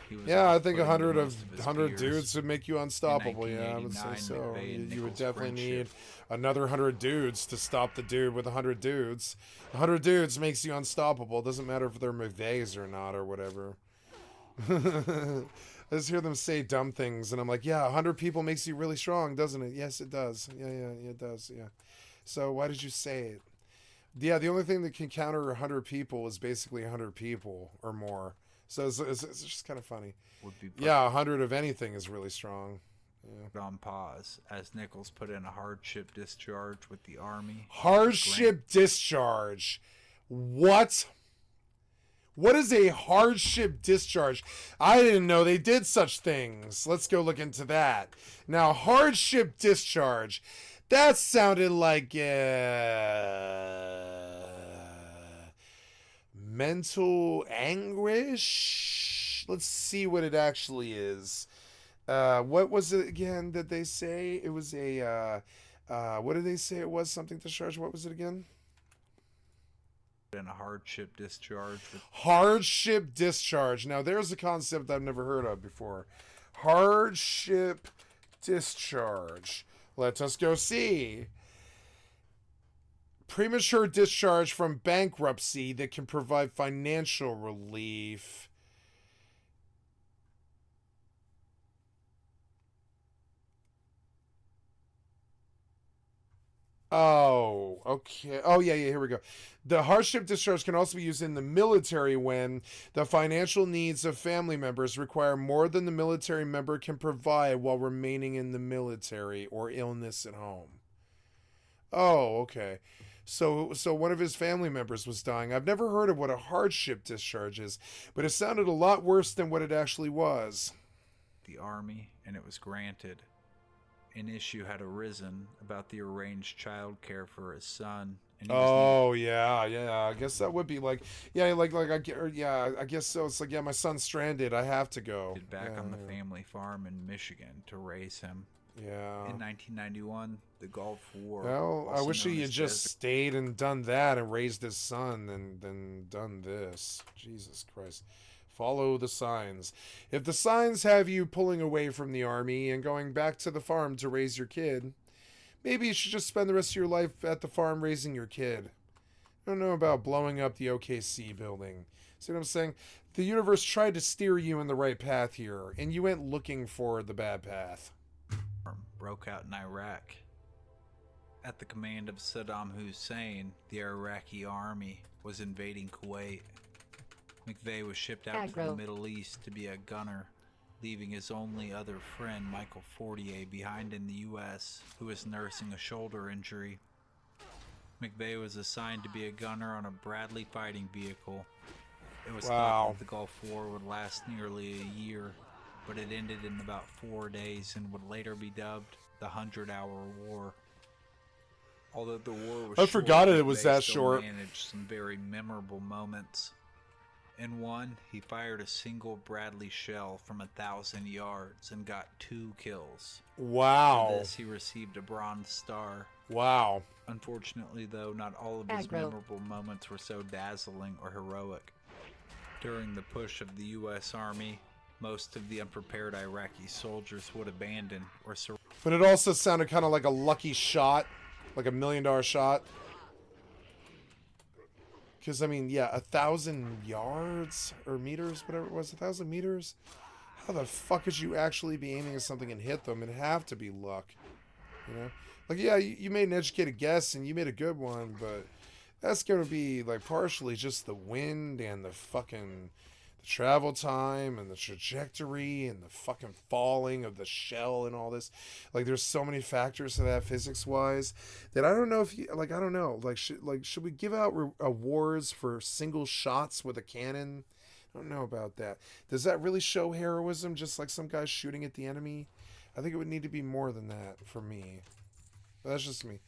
P: he was
A: Yeah, I think
P: off-putting to
A: 100
P: most of his
A: 100
P: peers.
A: dudes would make you unstoppable. Yeah, I would say
P: 1989,
A: so.
P: McVeigh and
A: You would
P: Nichols'
A: definitely need
P: friendship.
A: another 100 dudes to stop the dude with 100 dudes. 100 dudes makes you unstoppable. Doesn't matter if they're McVeighs or not or whatever. I just hear them say dumb things, and I'm like, yeah, 100 people makes you really strong, doesn't it? Yes, it does. Yeah, it does. Yeah. So why did you say it? Yeah, the only thing that can counter 100 people is basically 100 people or more. So it's just kind of funny.
P: Would be
A: Yeah, 100 of anything is really strong. Yeah.
P: On pause as Nichols put in a hardship discharge with the Army.
A: Hardship discharge. What? What is a hardship discharge? I didn't know they did such things. Let's go look into that. Now, hardship discharge. That sounded like mental anguish. Let's see what it actually is. What was it again that they say? It was a, what did they say it was? Something discharge. What was it again?
P: In a hardship discharge.
A: Hardship discharge. Now, there's a concept I've never heard of before. Hardship discharge. Let us go see. Premature discharge from bankruptcy that can provide financial relief. Oh, okay. Oh, yeah, here we go. The hardship discharge can also be used in the military when the financial needs of family members require more than the military member can provide while remaining in the military or illness at home. Oh, okay. So one of his family members was dying. I've never heard of what a hardship discharge is, but it sounded a lot worse than what it actually was.
P: The Army, and it was granted. An issue had arisen about the arranged child care for his son. And
A: yeah. I guess that would be like, I guess so. It's like, yeah, my son's stranded. I have to go.
P: Back on the family farm in Michigan to raise him.
A: Yeah.
P: In 1991, the Gulf War.
A: Well, I wish he had just stayed and done that and raised his son and then done this. Jesus Christ. Follow the signs. If the signs have you pulling away from the Army and going back to the farm to raise your kid, maybe you should just spend the rest of your life at the farm raising your kid. I don't know about blowing up the OKC building. See what I'm saying? The universe tried to steer you in the right path here, and you went looking for the bad path.
P: Broke out in Iraq. At the command of Saddam Hussein, the Iraqi army was invading Kuwait. McVeigh was shipped out to the Middle East to be a gunner, leaving his only other friend, Michael Fortier, behind in the U.S., who was nursing a shoulder injury. McVeigh was assigned to be a gunner on a Bradley fighting vehicle. It was thought that the Gulf War would last nearly a year, but it ended in about 4 days and would later be dubbed the 100-Hour War. Although the war was
A: I forgot it was that short.
P: Managed some very memorable moments. In one, he fired a single Bradley shell from 1,000 yards and got 2 kills.
A: Wow.
P: For this, he received a Bronze Star.
A: Wow.
P: Unfortunately, though, not all of his memorable moments were so dazzling or heroic. During the push of the U.S. Army, most of the unprepared Iraqi soldiers would abandon or surrender.
A: But it also sounded kind of like a lucky shot, like $1 million shot. Because, I mean, yeah, 1,000 yards or meters, whatever it was, 1,000 meters? How the fuck could you actually be aiming at something and hit them? It'd have to be luck, you know? Like, yeah, you made an educated guess and you made a good one, but that's going to be, like, partially just the wind and the fucking the travel time and the trajectory and the fucking falling of the shell and all this. Like, there's so many factors to that physics-wise that I don't know if you, like, I don't know. Like, should we give out awards for single shots with a cannon? I don't know about that. Does that really show heroism, just like some guy shooting at the enemy? I think it would need to be more than that for me. But that's just me.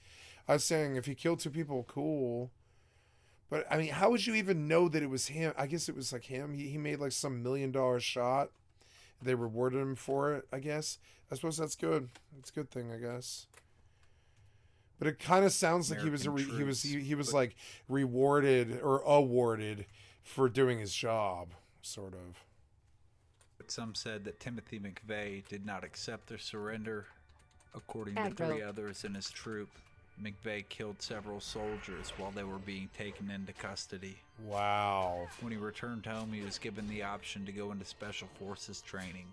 A: I was saying if he killed 2 people, cool. But, I mean, how would you even know that it was him? I guess it was, like, him. He made, like, some $1 million shot. They rewarded him for it, I guess. I suppose that's good. It's a good thing, I guess. But it kind of sounds like he was like, rewarded or awarded for doing his job, sort of.
P: But some said that Timothy McVeigh did not accept their surrender. According to 3 others in his troop, McVeigh killed several soldiers while they were being taken into custody.
A: Wow.
P: When he returned home, he was given the option to go into Special Forces training.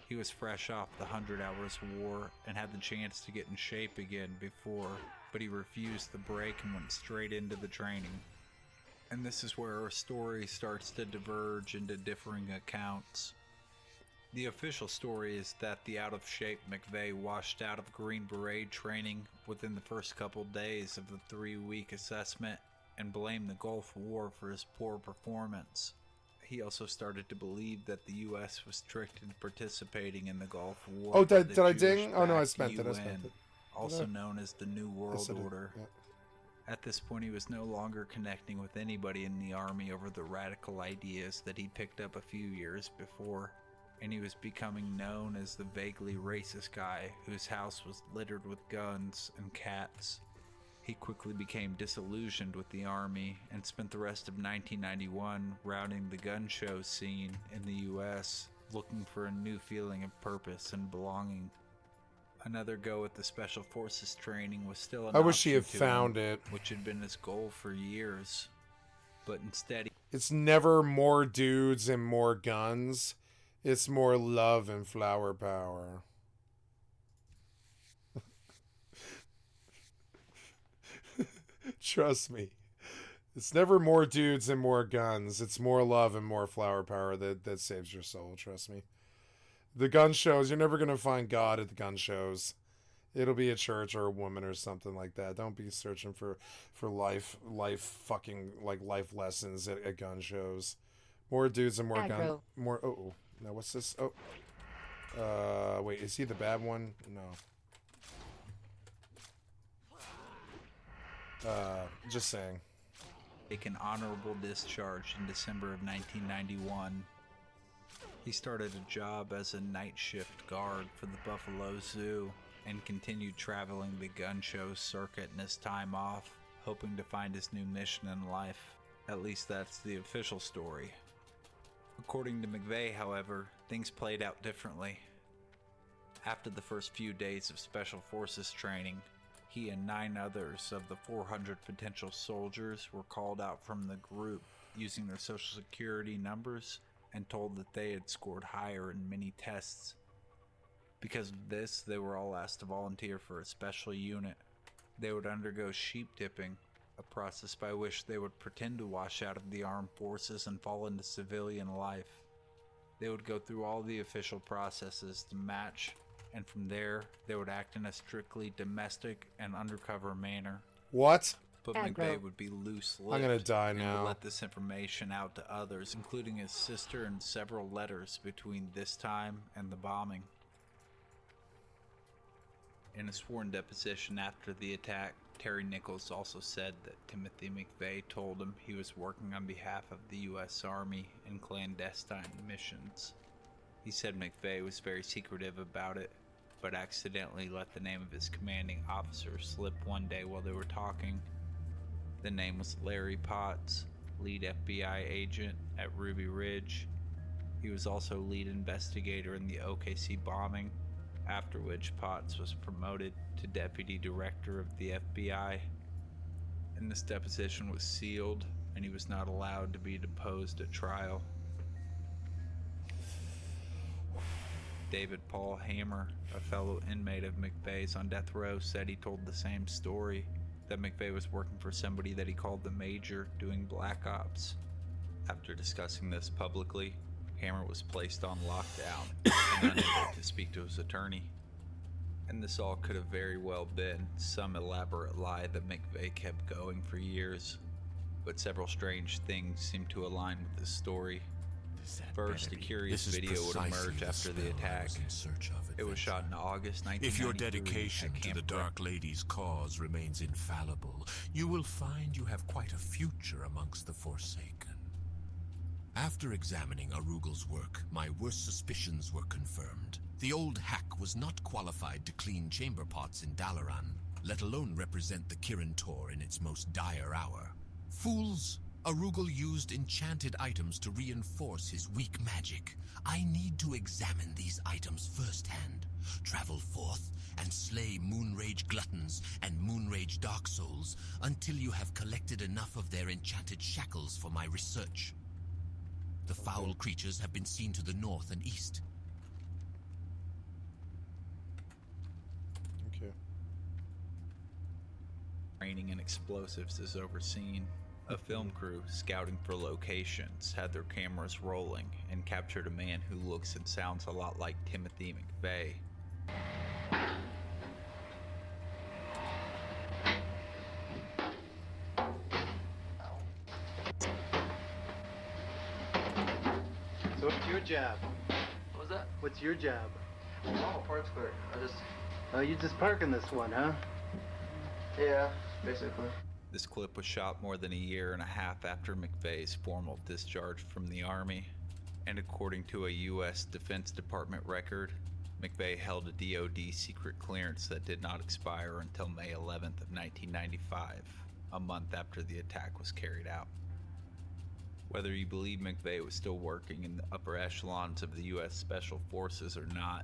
P: He was fresh off the 100 Hours War and had the chance to get in shape again before, but he refused the break and went straight into the training. And this is where our story starts to diverge into differing accounts. The official story is that the out-of-shape McVeigh washed out of Green Beret training within the first couple days of the 3-week assessment and blamed the Gulf War for his poor performance. He also started to believe that the U.S. was tricked into participating in the Gulf War.
A: Oh,
P: by
A: did
P: the
A: I ding? Oh no, I
P: Jewish-backed
A: spent it. I
P: UN,
A: spent it.
P: also known as the New World
A: Yes, I did.
P: Order.
A: Yeah.
P: At this point, he was no longer connecting with anybody in the army over the radical ideas that he'd picked up a few years before, and he was becoming known as the vaguely racist guy whose house was littered with guns and cats. He quickly became disillusioned with the army and spent the rest of 1991 routing the gun show scene in the US, looking for a new feeling of purpose and belonging. Another go at the Special Forces training was still an
A: I wish he
P: option
A: had
P: to
A: found
P: him,
A: it.
P: which had been his goal for years. But instead,
A: It's never more dudes and more guns. It's more love and flower power. Trust me. It's never more dudes and more guns. It's more love and more flower power that saves your soul. Trust me. The gun shows, you're never going to find God at the gun shows. It'll be a church or a woman or something like that. Don't be searching for life fucking, like, life lessons at gun shows. More dudes and more guns. More, oh, now what's this? Oh. Wait, is he the bad one? No. Just saying.
P: Take an honorable discharge in December of 1991. He started a job as a night shift guard for the Buffalo Zoo and continued traveling the gun show circuit in his time off, hoping to find his new mission in life. At least that's the official story. According to McVeigh, however, things played out differently. After the first few days of Special Forces training, he and 9 others of the 400 potential soldiers were called out from the group using their social security numbers and told that they had scored higher in many tests. Because of this, they were all asked to volunteer for a special unit. They would undergo sheep dipping, a process by which they would pretend to wash out of the armed forces and fall into civilian life. They would go through all the official processes to match, and from there, they would act in a strictly domestic and undercover manner.
A: What?
P: But McVeigh would be loose-lipped.
A: I'm gonna die
P: and
A: now.
P: would let this information out to others, including his sister, in several letters between this time and the bombing. In a sworn deposition after the attack, Terry Nichols also said that Timothy McVeigh told him he was working on behalf of the U.S. Army in clandestine missions. He said McVeigh was very secretive about it, but accidentally let the name of his commanding officer slip one day while they were talking. The name was Larry Potts, lead FBI agent at Ruby Ridge. He was also lead investigator in the OKC bombing, after which Potts was promoted to deputy director of the FBI. And this deposition was sealed, and he was not allowed to be deposed at trial. David Paul Hamer, a fellow inmate of McVeigh's on death row, said he told the same story, that McVeigh was working for somebody that he called the Major, doing black ops. After discussing this publicly, Hamer was placed on lockdown and unable to speak to his attorney. And this all could have very well been some elaborate lie that McVeigh kept going for years, but several strange things seem to align with his story. First, a curious video would emerge after the attack. It was shot in August 1993.
E: If your dedication to the Dark Lady's cause remains infallible, you will find you have quite a future amongst the Forsaken. After examining Arugel's work, my worst suspicions were confirmed. The old hack was not qualified to clean chamber pots in Dalaran, let alone represent the Kirin Tor in its most dire hour. Fools! Arugel used enchanted items to reinforce his weak magic. I need to examine these items firsthand, travel forth, and slay Moonrage gluttons and Moonrage dark souls until you have collected enough of their enchanted shackles for my research. The foul creatures have been seen to the north and east.
A: Okay.
P: Training in explosives is overseen. A film crew scouting for locations had their cameras rolling and captured a man who looks and sounds a lot like Timothy McVeigh.
S: So what's your job?
T: What was that?
S: What's your job?
T: Oh, parts clerk.
S: Oh, you just parking this one, huh?
T: Yeah, basically.
P: This clip was shot more than a year and a half after McVeigh's formal discharge from the Army, and according to a U.S. Defense Department record, McVeigh held a DoD secret clearance that did not expire until May 11th of 1995, a month after the attack was carried out. Whether you believe McVeigh was still working in the upper echelons of the U.S. Special Forces or not,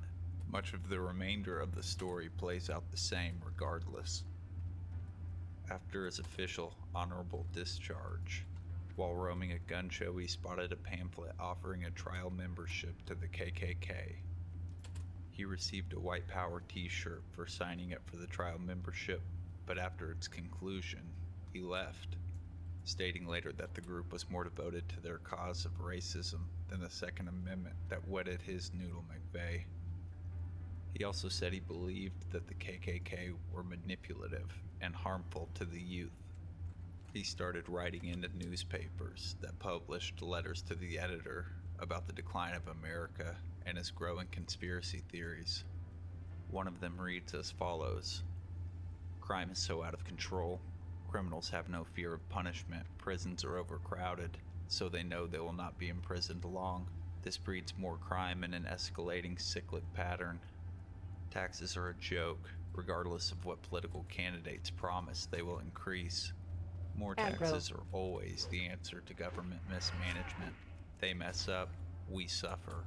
P: much of the remainder of the story plays out the same regardless. After his official honorable discharge, while roaming a gun show, he spotted a pamphlet offering a trial membership to the KKK. He received a White Power t-shirt for signing up for the trial membership, but after its conclusion, he left, stating later that the group was more devoted to their cause of racism than the Second Amendment that wedded his Noodle McVeigh. He also said he believed that the KKK were manipulative and harmful to the youth. He started writing into newspapers that published letters to the editor about the decline of America and his growing conspiracy theories. One of them reads as follows: "Crime is so out of control. Criminals have no fear of punishment. Prisons are overcrowded, so they know they will not be imprisoned long. This breeds more crime in an escalating cyclic pattern. Taxes are a joke. Regardless of what political candidates promise, they will increase. More taxes are always the answer to government mismanagement. They mess up, we suffer.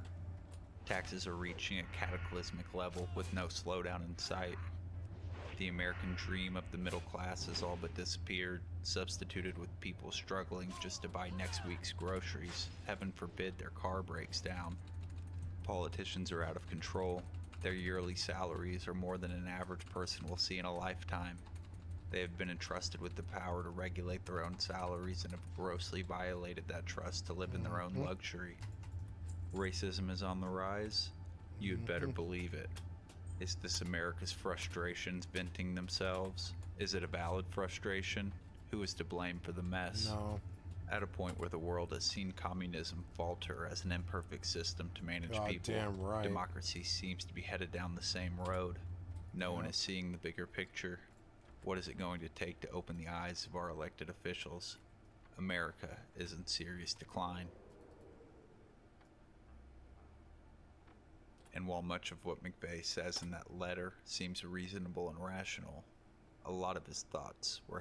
P: Taxes are reaching a cataclysmic level with no slowdown in sight. The American dream of the middle class has all but disappeared, substituted with people struggling just to buy next week's groceries. Heaven forbid their car breaks down. Politicians are out of control. Their yearly salaries are more than an average person will see in a lifetime. They have been entrusted with the power to regulate their own salaries and have grossly violated that trust to live in their own luxury. Racism is on the rise? You'd better believe it. Is this America's frustrations venting themselves? Is it a valid frustration? Who is to blame for the mess?
A: No.
P: At a point where the world has seen communism falter as an imperfect system to manage
A: God
P: people,
A: damn right.
P: democracy seems to be headed down the same road. No one is seeing the bigger picture. What is it going to take to open the eyes of our elected officials? America is in serious decline. And while much of what McVeigh says in that letter seems reasonable and rational, a lot of his thoughts were